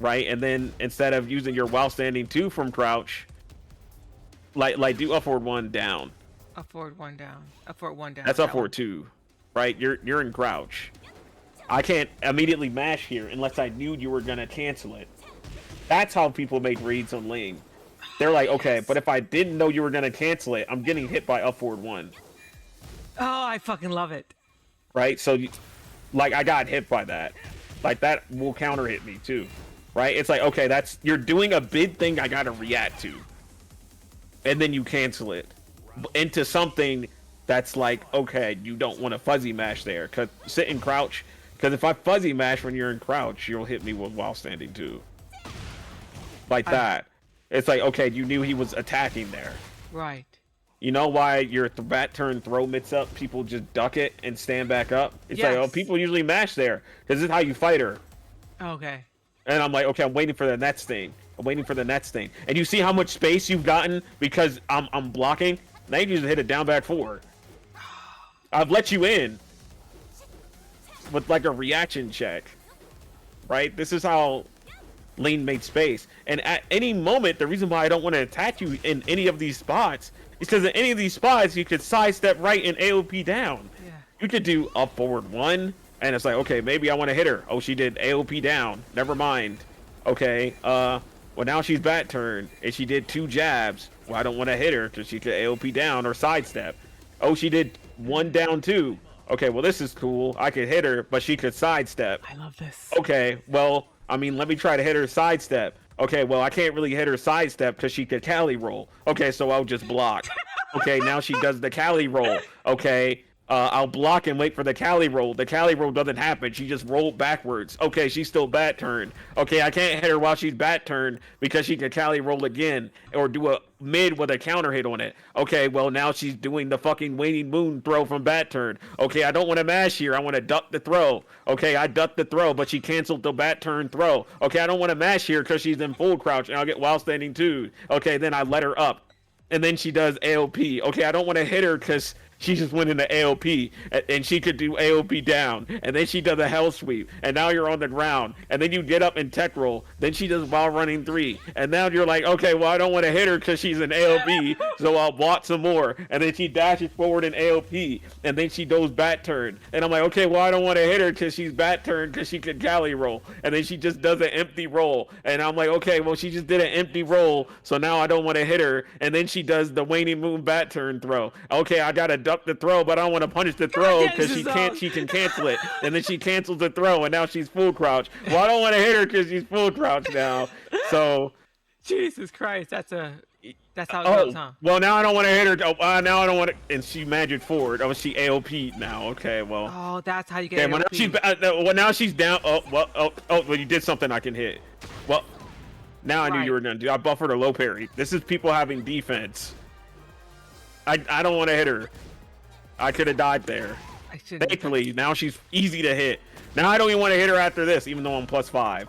Speaker 1: Right? And then instead of using your while standing 2 from crouch, like do up forward 1 down.
Speaker 2: Up forward 1 down. Up forward 1 down.
Speaker 1: That's up forward 2. Right? You're in crouch. I can't immediately mash here unless I knew you were gonna cancel it. That's how people make reads on Ling. They're like, okay, but if I didn't know you were gonna cancel it, I'm getting hit by up forward 1.
Speaker 2: Oh, I fucking love it.
Speaker 1: Right? So, like, I got hit by that. Like, that will counter hit me, too. Right? It's like, okay, you're doing a big thing I gotta react to. And then you cancel it. Into something that's like, okay, you don't want to fuzzy mash there. Because sit in crouch. Because if I fuzzy mash when you're in crouch, you'll hit me with while standing, too. Like that. It's like, okay, you knew he was attacking there.
Speaker 2: Right.
Speaker 1: You know why your bat turn throw mitts up, people just duck it and stand back up? It's like, oh, people usually mash there. This is how you fight her.
Speaker 2: Okay.
Speaker 1: And I'm like, okay, I'm waiting for the next thing. I'm waiting for the next thing. And you see how much space you've gotten because I'm blocking? Now you just hit a down back 4. I've let you in with like a reaction check. right? This is how lane makes space. And at any moment, the reason why I don't want to attack you in any of these spots is because in any of these spots, you could sidestep right and AOP down.
Speaker 2: Yeah.
Speaker 1: You could do up forward 1, and it's like, okay, maybe I want to hit her. Oh, she did AOP down. Never mind. Okay, well, now she's bat turn, and she did 2 jabs. Well, I don't want to hit her because she could AOP down or sidestep. Oh, she did 1 down 2. Okay, well, this is cool. I could hit her, but she could sidestep.
Speaker 2: I love this.
Speaker 1: Okay, well, I mean, let me try to hit her sidestep. Okay, well, I can't really hit her sidestep because she could Cali roll. Okay, so I'll just block. Okay, now she does the Cali roll. Okay, I'll block and wait for the Cali roll. The Cali roll doesn't happen. She just rolled backwards. Okay, she's still bat turn. Okay, I can't hit her while she's bat turn because she can Cali roll again or do a mid with a counter hit on it. Okay, well, now she's doing the fucking waning moon throw from bat turn. Okay, I don't want to mash here. I want to duck the throw. Okay, I ducked the throw, but she canceled the bat turn throw. Okay, I don't want to mash here because she's in full crouch and I'll get while standing 2. Okay, then I let her up. And then she does AOP. Okay, I don't want to hit her because she just went into AOP, and she could do AOP down, and then she does a hell sweep, and now you're on the ground, and then you get up and tech roll, then she does while running 3, and now you're like, okay, well, I don't want to hit her because she's in AOP, so I'll block some more, and then she dashes forward in AOP, and then she does bat turn, and I'm like, okay, well, I don't want to hit her because she's bat turn because she could Cali roll, and then she just does an empty roll, and I'm like, okay, well, she just did an empty roll, so now I don't want to hit her, and then she does the waning moon bat turn throw. Okay, I gotta duck the throw, but I don't want to punish the throw because she can cancel it, and then she cancels the throw, and now she's full crouch. Well, I don't want to hit her because she's full crouch now. So
Speaker 2: Jesus Christ, that's how it goes, huh?
Speaker 1: Well, now I don't want to hit her. Now I don't want to. And she magic forward. Oh, she AOP now. Okay, well.
Speaker 2: Oh, that's how you get
Speaker 1: AOP.
Speaker 2: AOP.
Speaker 1: Well, now she's down. Well, you did something I can hit. Well, now I knew you were gonna do. I buffered a low parry. This is people having defense. I don't want to hit her. I could have died there. Thankfully, now she's easy to hit. Now I don't even want to hit her after this, even though I'm +5.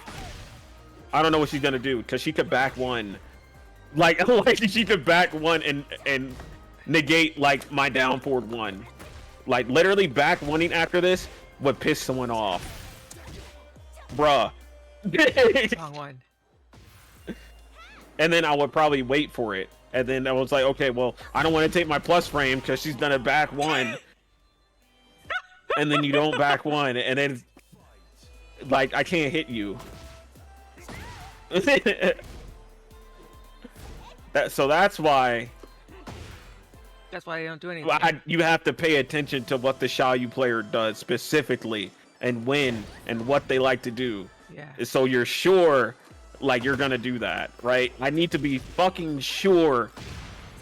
Speaker 1: I don't know what she's gonna do because she could back 1, like she could back 1 and negate like my down forward 1. Like literally back 1ing after this would piss someone off, bruh.
Speaker 2: Wrong one.
Speaker 1: And then I would probably wait for it. And then I was like, okay, well, I don't want to take my plus frame because she's done a back 1. And then you don't back 1. And then, like, I can't hit you. So that's why...
Speaker 2: That's why I don't do anything.
Speaker 1: You have to pay attention to what the Xiaoyu player does specifically. And when and what they like to do.
Speaker 2: Yeah.
Speaker 1: So you're sure... like you're gonna do that, right? I need to be fucking sure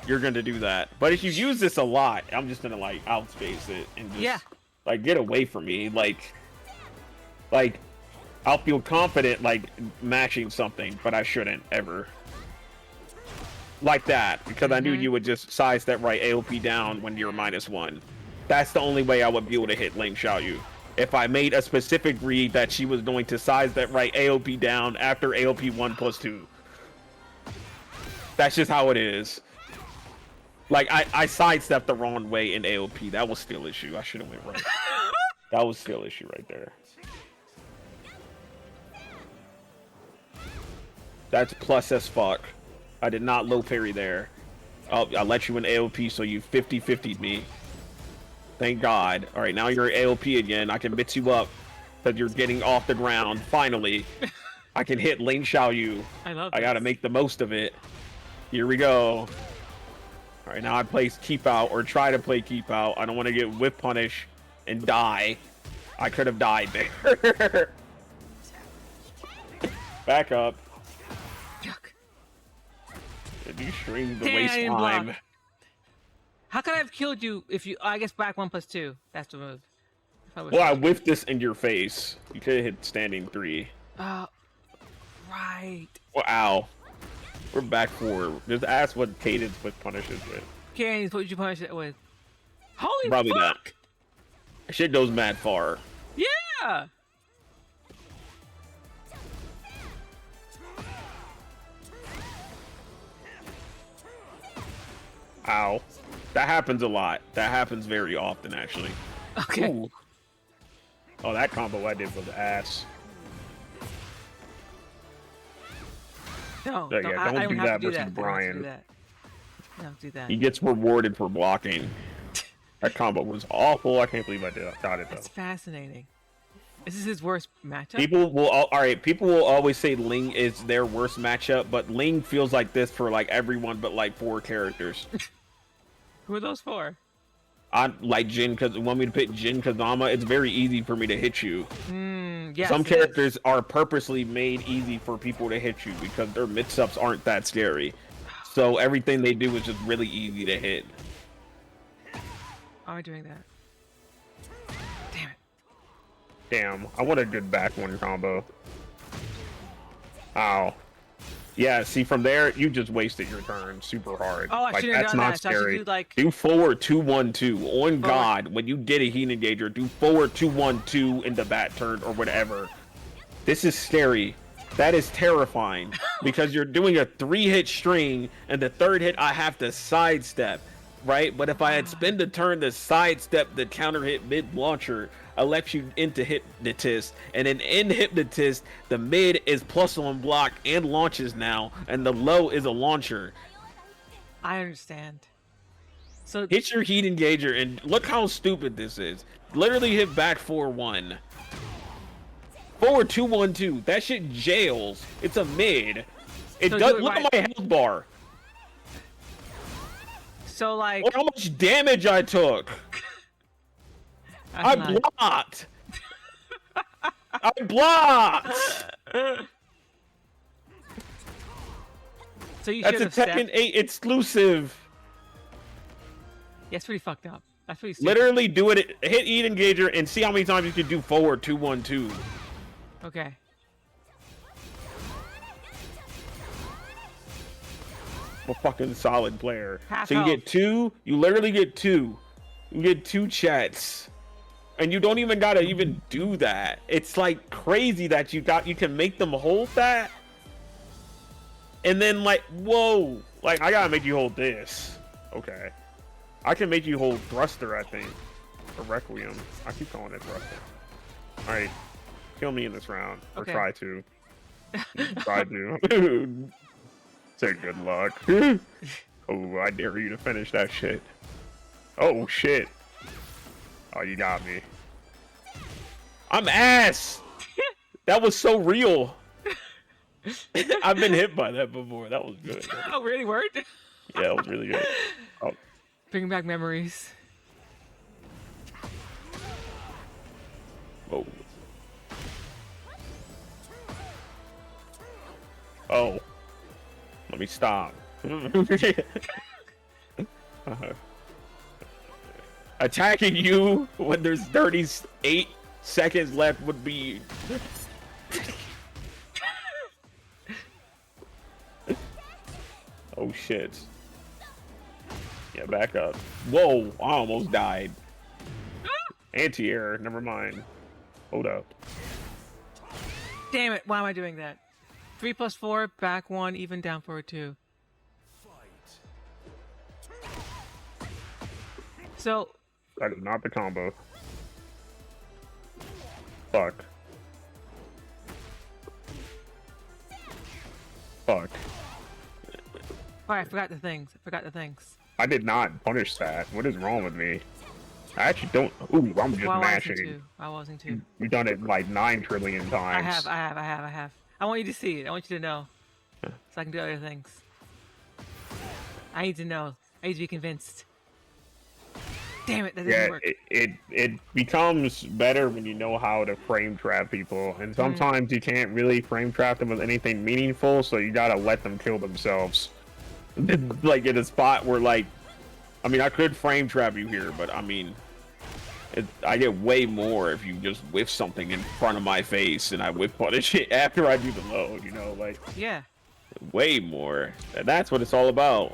Speaker 1: you're gonna do that. But if you use this a lot, I'm just gonna like outspace it and just like get away from me. Like I'll feel confident like mashing something, but I shouldn't ever. Like that, because I knew you would just sidestep right AOP down when you're -1. That's the only way I would be able to hit Lane Xiaoyu. If I made a specific read that she was going to size that right AOP down after AOP 1+2. That's just how it is. Like, I sidestepped the wrong way in AOP. That was still issue. I should have went right. That was still issue right there. That's plus as fuck. I did not low parry there. Oh, I let you in AOP, so you 50-50'd me. Thank God. All right, now you're AOP again. I can mix you up because you're getting off the ground. Finally, I can hit Lane Xiaoyu. I gotta make the most of it. Here we go. All right, now I play keep out or try to play keep out. I don't want to get whip punish and die. I could have died there. Back up.
Speaker 2: Yuck.
Speaker 1: Did you stream the waste time?
Speaker 2: How could I have killed you if you? I guess back 1+2. That's the move.
Speaker 1: Well, I whiffed this in your face. You could have hit standing 3.
Speaker 2: Right.
Speaker 1: Well, ow. We're back 4. Just ask what cadence with punishes with.
Speaker 2: Cadence, what would you punish it with? Holy
Speaker 1: Probably
Speaker 2: fuck!
Speaker 1: That. Shit goes mad far.
Speaker 2: Yeah.
Speaker 1: Ow. That happens a lot. That happens very often, actually.
Speaker 2: Okay.
Speaker 1: Ooh. Oh, that combo I did was ass.
Speaker 2: No,
Speaker 1: Yeah,
Speaker 2: don't,
Speaker 1: yeah,
Speaker 2: I
Speaker 1: don't
Speaker 2: don't
Speaker 1: do
Speaker 2: have
Speaker 1: that
Speaker 2: to do
Speaker 1: versus
Speaker 2: that. I don't have to
Speaker 1: Brian.
Speaker 2: do that. Don't do that.
Speaker 1: He gets rewarded for blocking. That combo was awful. I can't believe I got it though.
Speaker 2: That's fascinating. This is his worst matchup.
Speaker 1: People will all right. People will always say Ling is their worst matchup, but Ling feels like this for like everyone but like 4 characters.
Speaker 2: Who are those for?
Speaker 1: I like Jin because want me to pick Jin Kazama. It's very easy for me to hit you.
Speaker 2: Yes,
Speaker 1: Some
Speaker 2: it
Speaker 1: characters
Speaker 2: is.
Speaker 1: are purposely made easy for people to hit you because their mix-ups aren't that scary. So everything they do is just really easy to hit.
Speaker 2: How am I doing that? Damn it.
Speaker 1: Damn, I want a good back one combo. Ow. Yeah, see from there, you just wasted your turn super hard.
Speaker 2: Oh, I
Speaker 1: like,
Speaker 2: shouldn't have
Speaker 1: that's
Speaker 2: done
Speaker 1: not
Speaker 2: that. So I should
Speaker 1: scary.
Speaker 2: do like
Speaker 1: Do forward 2-1-2. On
Speaker 2: Forward.
Speaker 1: God, when you get a heat engager, do forward 2-1-2 in the bat turn or whatever. This is scary. That is terrifying because you're doing a 3-hit string and the 3rd hit I have to sidestep, right? But if I had spent the turn to sidestep the counter hit mid launcher, I left you into hypnotist, and then in hypnotist, the mid is plus on block and launches now, and the low is a launcher.
Speaker 2: I understand. So
Speaker 1: Hit your heat engager and look how stupid this is. Literally hit back 4-1. Forward 2-1-2. That shit jails. It's a mid. It
Speaker 2: So
Speaker 1: does.
Speaker 2: do it
Speaker 1: Look
Speaker 2: right.
Speaker 1: at my health bar.
Speaker 2: so like
Speaker 1: Look how much damage I took.
Speaker 2: that's
Speaker 1: I
Speaker 2: nice.
Speaker 1: blocked. I blocked.
Speaker 2: So you
Speaker 1: That's
Speaker 2: should
Speaker 1: a
Speaker 2: have stepped.
Speaker 1: Tekken 8 exclusive.
Speaker 2: Yeah, it's pretty fucked up. That's pretty stupid.
Speaker 1: Literally do it. Hit heat engager and see how many times you can do forward 2-1-2.
Speaker 2: Okay.
Speaker 1: A fucking solid player.
Speaker 2: Half
Speaker 1: So you
Speaker 2: health.
Speaker 1: get 2. You literally get 2. You get 2 chats. And you don't even gotta even do that. It's like crazy that you can make them hold that. And then like, whoa. Like I gotta make you hold this. Okay. I can make you hold thruster, I think. Or Requiem. I keep calling it thruster. Alright. Kill me in this round. Or
Speaker 2: Okay.
Speaker 1: try to. Try to. Say good luck. Oh, I dare you to finish that shit. Oh shit. Oh, you got me. I'm ass. That was so real. I've been hit by that before. That was good.
Speaker 2: Oh, really worked?
Speaker 1: Yeah, that was really good. Oh,
Speaker 2: Bringing back memories.
Speaker 1: whoa. Oh. Let me stop. Attacking you when there's 38 seconds left would be... Oh shit. Yeah, back up. Whoa, I almost died. Anti-air, never mind. Hold up.
Speaker 2: Damn it! Why am I doing that? 3 + 4, back 1, even down forward 2. So
Speaker 1: That is not the combo. Fuck. Fuck.
Speaker 2: Oh, I forgot the things.
Speaker 1: I did not punish that. What is wrong with me? I actually don't. Ooh, I'm just mashing.
Speaker 2: I wasn't too.
Speaker 1: You've done it like 9 trillion times.
Speaker 2: I have. I want you to see it. I want you to know. So I can do other things. I need to know. I need to be convinced. Damn it, that didn't
Speaker 1: Yeah,
Speaker 2: work.
Speaker 1: it becomes better when you know how to frame trap people, and sometimes you can't really frame trap them with anything meaningful, so you gotta let them kill themselves. Like in a spot where, like, I mean, I could frame trap you here, but I mean, I get way more if you just whiff something in front of my face and I whiff punish it after I do the load, you know, like,
Speaker 2: Yeah.
Speaker 1: way more. And that's what it's all about.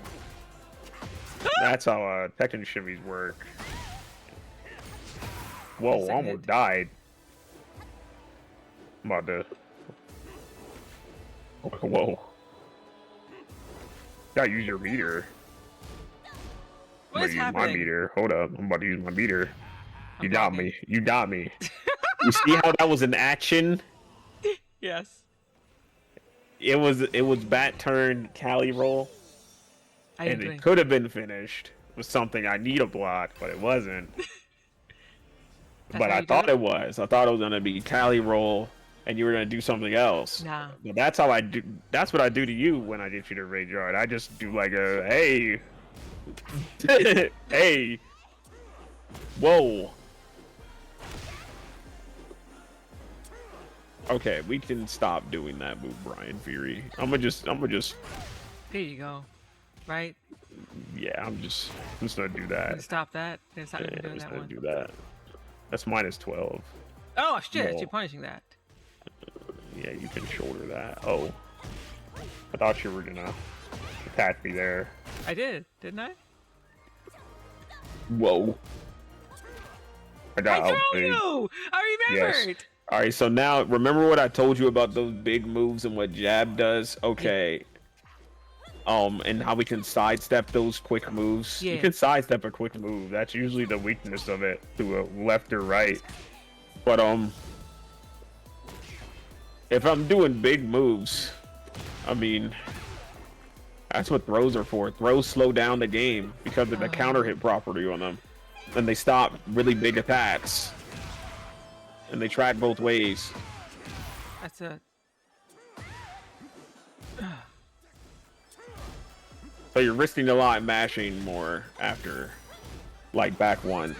Speaker 1: That's how Tekken shimmies work. Whoa,
Speaker 2: Second
Speaker 1: almost
Speaker 2: hit.
Speaker 1: died. I'm about to... Whoa. Gotta use your meter.
Speaker 2: What is
Speaker 1: I'm gonna use my
Speaker 2: happening?
Speaker 1: meter. Hold up, I'm about to use my meter. You
Speaker 2: I'm
Speaker 1: got
Speaker 2: blocking.
Speaker 1: me. You got me. You see how that was an action?
Speaker 2: Yes.
Speaker 1: it was bat turn Cali roll,
Speaker 2: I
Speaker 1: and
Speaker 2: didn't do
Speaker 1: it
Speaker 2: anything.
Speaker 1: could have been finished with something I need a block, but it wasn't.
Speaker 2: That's
Speaker 1: But
Speaker 2: how
Speaker 1: I
Speaker 2: you do
Speaker 1: thought
Speaker 2: it?
Speaker 1: it was. I thought it was gonna be Cali roll, and you were gonna do something else.
Speaker 2: Nah.
Speaker 1: But that's how I do. That's what I do to you when I get you to raid yard. I just do like a hey, hey, whoa. Okay, we can stop doing that move, Brian Fury. I'm gonna just,
Speaker 2: There you go. Right?
Speaker 1: yeah, I'm just gonna do
Speaker 2: You
Speaker 1: that.
Speaker 2: stop that. Then stop
Speaker 1: Yeah,
Speaker 2: even
Speaker 1: I'm
Speaker 2: doing
Speaker 1: just
Speaker 2: that
Speaker 1: gonna
Speaker 2: one.
Speaker 1: do that. That's minus 12.
Speaker 2: Oh shit!
Speaker 1: No.
Speaker 2: You're punishing that.
Speaker 1: Yeah, you can shoulder that. Oh, I thought you were gonna attack me there.
Speaker 2: I did, didn't I?
Speaker 1: Whoa. I got
Speaker 2: I threw
Speaker 1: outplayed.
Speaker 2: you. I
Speaker 1: Yes.
Speaker 2: remembered.
Speaker 1: All right, so now remember what I told you about those big moves and what jab does? Okay. And how we can sidestep those quick moves. You
Speaker 2: Yeah.
Speaker 1: can sidestep a quick move. That's usually the weakness of it, to a left or right. But if I'm doing big moves, I mean, that's what throws are for. Throws slow down the game because of the counter hit property on them. And they stop really big attacks. And they track both ways.
Speaker 2: That's a.
Speaker 1: So you're risking a lot mashing more after, like, back one.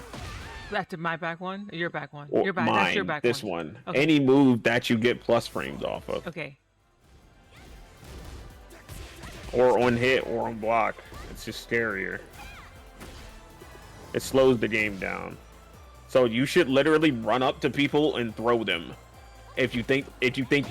Speaker 2: Back to my back one. Or your back one.
Speaker 1: Or
Speaker 2: Your back.
Speaker 1: mine,
Speaker 2: That's your back
Speaker 1: this
Speaker 2: one.
Speaker 1: one.
Speaker 2: Okay.
Speaker 1: Any move that you get plus frames off of.
Speaker 2: Okay.
Speaker 1: Or on hit or on block. It's just scarier. It slows the game down. So you should literally run up to people and throw them. If you think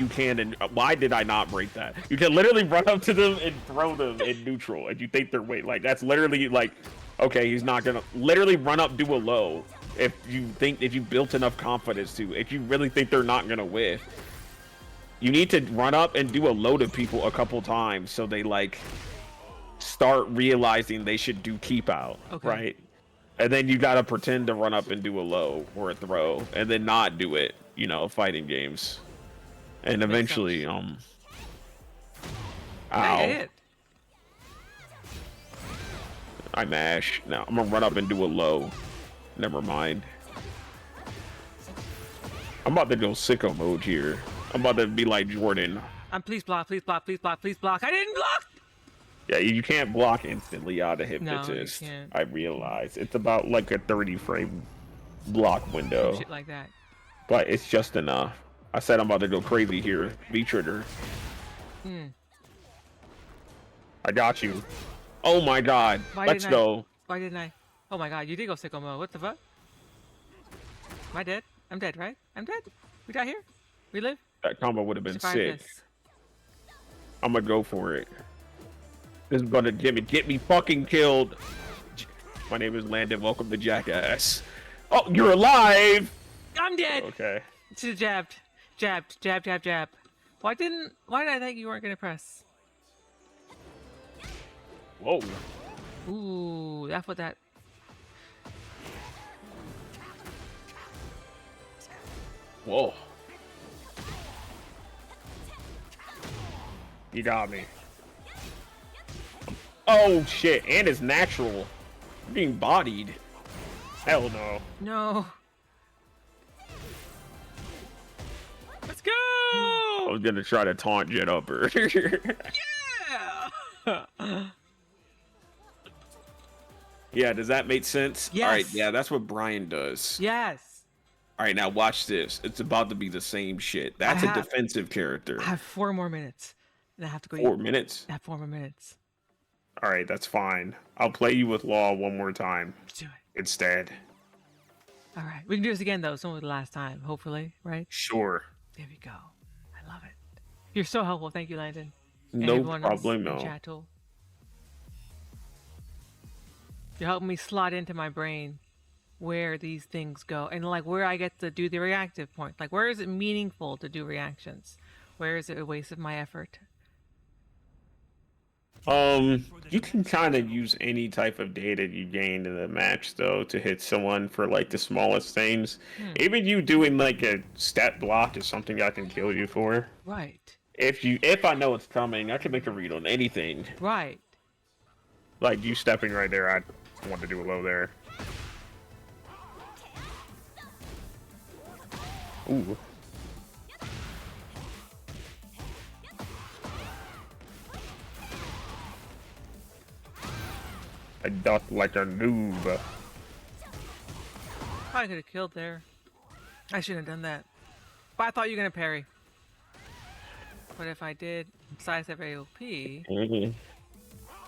Speaker 1: you can, and why did I not break that? You can literally run up to them and throw them in neutral if you think they're weight. Like that's literally like, okay, he's not gonna literally run up, do a low. If you built enough confidence to, if you really think they're not gonna whiff, you need to run up and do a low to people a couple times so they like start realizing they should do keep out,
Speaker 2: Okay.
Speaker 1: right? And then you gotta pretend to run up and do a low or a throw, and then not do it. You know, fighting games, and eventually,
Speaker 2: I
Speaker 1: ow,
Speaker 2: hit.
Speaker 1: I mash. Now I'm gonna run up and do a low. Never mind. I'm about to go sicko mode here. I'm about to be like Jordan.
Speaker 2: Please block. Please block. Please block. Please block. I didn't block.
Speaker 1: Yeah, you can't block instantly out of hypnotist.
Speaker 2: No, you can't.
Speaker 1: I realize it's about like a 30 frame block window,
Speaker 2: Shit like that.
Speaker 1: but it's just enough. I said I'm about to go crazy here. V-trigger. I got you. Oh my god. Let's go.
Speaker 2: Why didn't I? Oh my god, you did go sicko mode. What the fuck? Am I dead? I'm dead, right? I'm dead. We got here? We live?
Speaker 1: That combo would have been
Speaker 2: Survive
Speaker 1: sick.
Speaker 2: this.
Speaker 1: I'm gonna go for it. This is gonna get me fucking killed. My name is Landon. Welcome to Jackass. Oh, you're alive.
Speaker 2: I'm dead.
Speaker 1: Okay.
Speaker 2: Should've jabbed. Jabbed. Jab, jab, jab. Why did I think you weren't gonna press?
Speaker 1: Whoa.
Speaker 2: Ooh, that's what that.
Speaker 1: Whoa. You got me. Oh shit, and it's natural. I'm being bodied. Hell no.
Speaker 2: No. Let's go.
Speaker 1: I was gonna try to taunt Jet Upper.
Speaker 2: Yeah.
Speaker 1: Yeah, does that make sense?
Speaker 2: Yes.
Speaker 1: Alright, yeah, that's what Brian does.
Speaker 2: Yes.
Speaker 1: Alright, now watch this. It's about to be the same shit. That's a
Speaker 2: have-
Speaker 1: defensive character.
Speaker 2: I have 4 more minutes. And I have to go.
Speaker 1: 4
Speaker 2: eat.
Speaker 1: minutes.
Speaker 2: I have 4 more minutes.
Speaker 1: Alright, that's fine. I'll play you with Law one more time
Speaker 2: Let's do it.
Speaker 1: instead.
Speaker 2: All right. We can do this again though. It's only the last time, hopefully, right?
Speaker 1: Sure.
Speaker 2: There we go. I love it. You're so helpful. Thank you, Landon. And
Speaker 1: No
Speaker 2: everyone else in
Speaker 1: problemo.
Speaker 2: chat tool. You're helping me slot into my brain where these things go and like where I get to do the reactive point. Like where is it meaningful to do reactions? Where is it a waste of my effort?
Speaker 1: You can kind of use any type of data you gained in the match though to hit someone for like the smallest things. Even you doing like a stat block is something I can kill you for.
Speaker 2: Right.
Speaker 1: If I know it's coming, I can make a read on anything.
Speaker 2: Right.
Speaker 1: Like you stepping right there, I want to do a low there. Ooh. I ducked like a noob.
Speaker 2: Probably could have killed there. I shouldn't have done that. But I thought you were gonna parry. But if I did size up AOP,
Speaker 1: You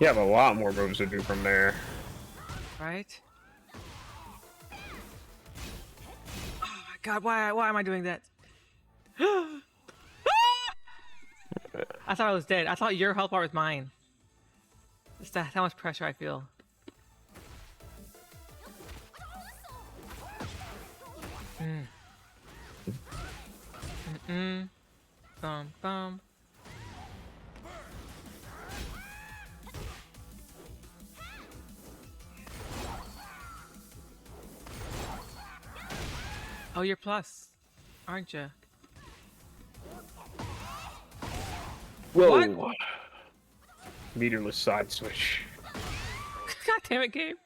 Speaker 1: have a lot more moves to do from there.
Speaker 2: right? Oh my god, why am I doing that? I thought I was dead. I thought your health bar was mine. That's how much pressure I feel. Bum bum. Oh, you're plus, aren't you?
Speaker 1: Whoa!
Speaker 2: What?
Speaker 1: Meterless side switch.
Speaker 2: God damn it, Gabe.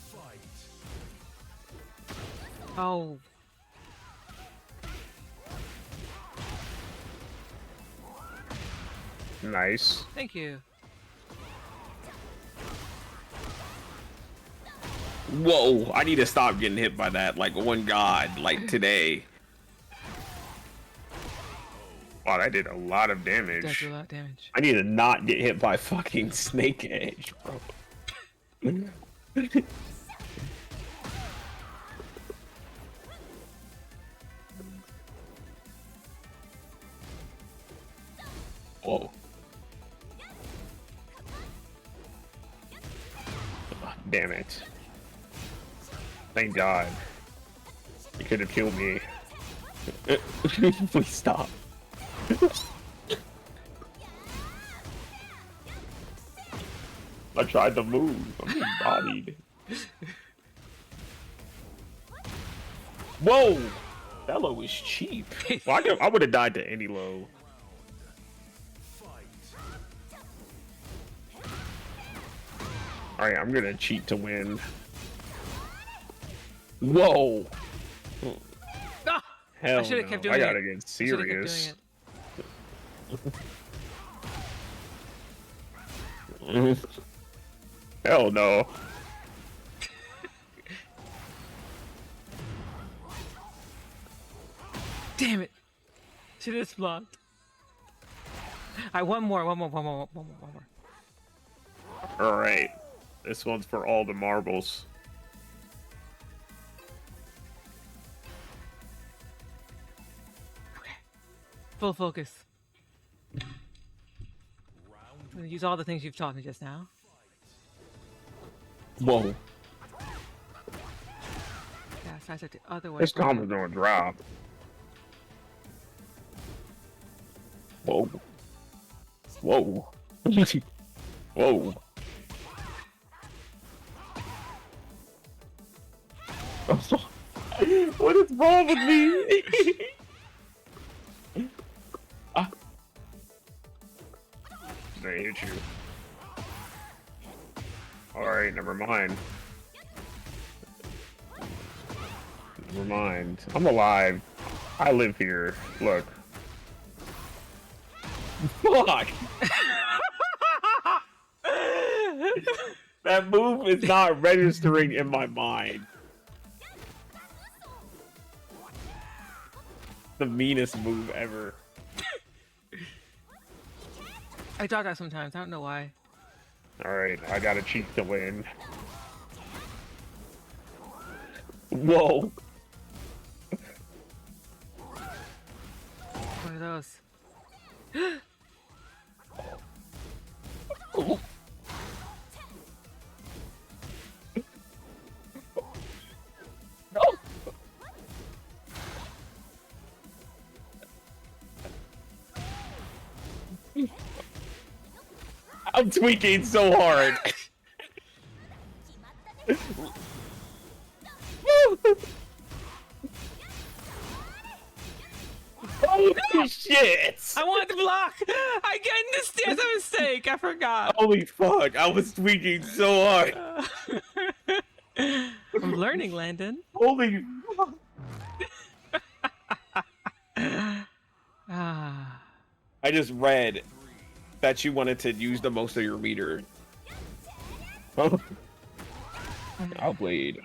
Speaker 3: Fight.
Speaker 2: Oh.
Speaker 1: Nice.
Speaker 2: Thank you.
Speaker 1: Whoa! I need to stop getting hit by that. Like one god, like today. Wow, that did a lot of damage.
Speaker 2: Does do a lot of damage.
Speaker 1: I need to not get hit by fucking Snake Edge, bro. Whoa. Damn it. Thank God. You could have killed me. Please stop. I tried to move. I'm being bodied. Whoa! That low is cheap. Well, I would have died to any low. Alright, I'm gonna cheat to win. Whoa!
Speaker 2: Ah!
Speaker 1: Hell
Speaker 2: I should have
Speaker 1: no.
Speaker 2: kept doing
Speaker 1: I
Speaker 2: it.
Speaker 1: gotta get
Speaker 2: I should have kept doing
Speaker 1: serious.
Speaker 2: it.
Speaker 1: Hell no.
Speaker 2: Damn it. Should have blocked. Alright, one more.
Speaker 1: Alright. This one's for all the marbles.
Speaker 2: Okay. Full focus. I'm gonna use all the things you've taught me just now.
Speaker 1: Whoa.
Speaker 2: Yeah, size it the other way.
Speaker 1: This combo's gonna drop. Whoa. Whoa. Whoa. What is wrong with me? Ah. They hit you. Alright, never mind. Never mind. I'm alive. I live here. Look. Fuck! That move is not registering in my mind. The meanest move ever.
Speaker 2: I dodge that sometimes. I don't know why.
Speaker 1: Alright, I gotta cheat to win. Whoa!
Speaker 2: What are those?
Speaker 1: No! I'm tweaking so hard. Shit!
Speaker 2: I wanted to block. I get this. That's a mistake. I forgot.
Speaker 1: Holy fuck! I was tweaking so hard.
Speaker 2: I'm learning, Landon.
Speaker 1: Holy fuck!
Speaker 2: Ah.
Speaker 1: I just read that you wanted to use the most of your meter. Oh. Outblade.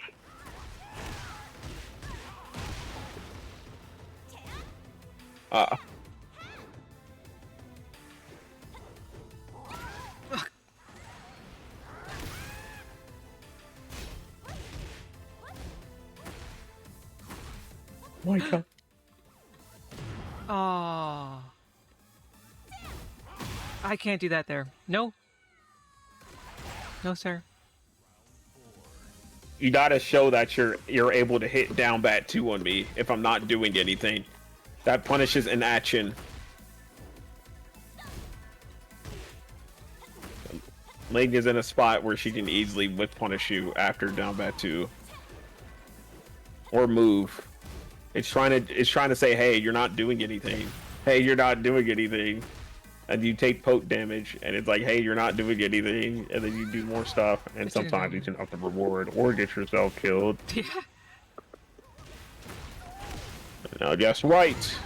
Speaker 1: Ah. My God.
Speaker 2: Oh. I can't do that there. No. No, sir.
Speaker 1: You gotta show that you're able to hit down bat 2 on me if I'm not doing anything. That punishes an action. Ling is in a spot where she can easily whip punish you after down bat 2. Or move. It's trying to say, hey, you're not doing anything. Hey, you're not doing anything. And you take poke damage, and it's like, hey, you're not doing anything, and then you do more stuff, and sometimes you can up the reward or get yourself killed.
Speaker 2: Yeah.
Speaker 1: Now guess right.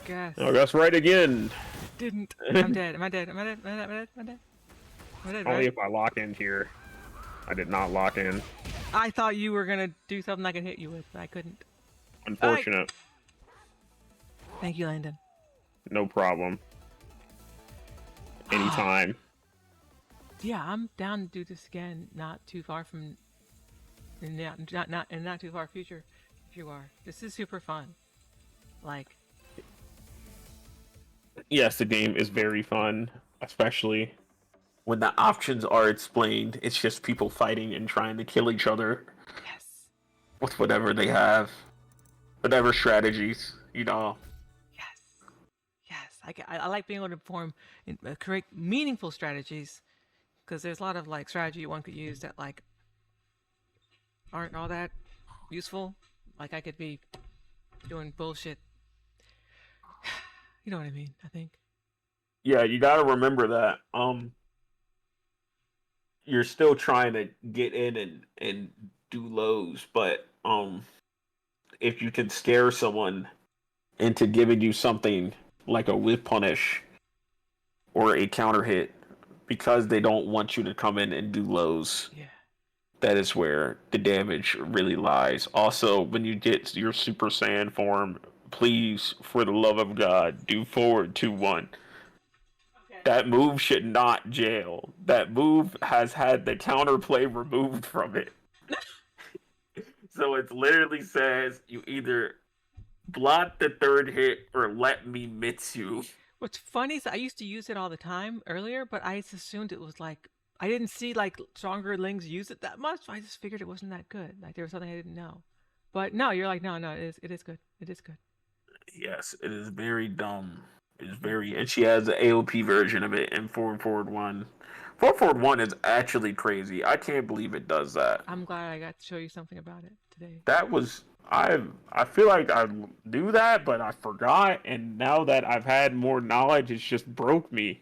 Speaker 2: Guess.
Speaker 1: Now guess right again.
Speaker 2: Didn't. I'm dead. Am I dead? Am I dead? Am I dead? Am I dead? Am I dead? Am I dead?
Speaker 1: Only
Speaker 2: Right?
Speaker 1: if I lock in here. I did not lock in.
Speaker 2: I thought you were gonna do something I could hit you with, but I couldn't.
Speaker 1: Unfortunate.
Speaker 2: Thank you, Landon.
Speaker 1: No problem. Anytime.
Speaker 2: Yeah, I'm down to do this again. Not too far from, not too far future. If you are, this is super fun. Like,
Speaker 1: Yes, the game is very fun, especially when the options are explained. It's just people fighting and trying to kill each other
Speaker 2: yes.
Speaker 1: with whatever they have, whatever strategies, you know.
Speaker 2: Yes. Yes. I like being able to form and create meaningful strategies, because there's a lot of like strategy one could use that like aren't all that useful. Like I could be doing bullshit. You know what I mean? I think.
Speaker 1: Yeah, you gotta remember that. You're still trying to get in and do lows, but if you can scare someone into giving you something like a whip punish or a counter hit because they don't want you to come in and do lows,
Speaker 2: Yeah.
Speaker 1: that is where the damage really lies. Also, when you get your Super Saiyan form, please, for the love of God, do forward 2-1. That move should not jail. That move has had the counterplay removed from it. So it literally says you either block the third hit or let me mitts you.
Speaker 2: What's funny is I used to use it all the time earlier, but I just assumed it was like I didn't see like stronger lings use it that much. So I just figured it wasn't that good. Like there was something I didn't know. But no, you're like, no, it is good. It is good.
Speaker 1: Yes, it is very dumb. It's very, and she has the AOP version of it in 441. 441 is actually crazy. I can't believe it does that.
Speaker 2: I'm glad I got to show you something about it today.
Speaker 1: That was I feel like I knew that, but I forgot, and now that I've had more knowledge, it's just broke me.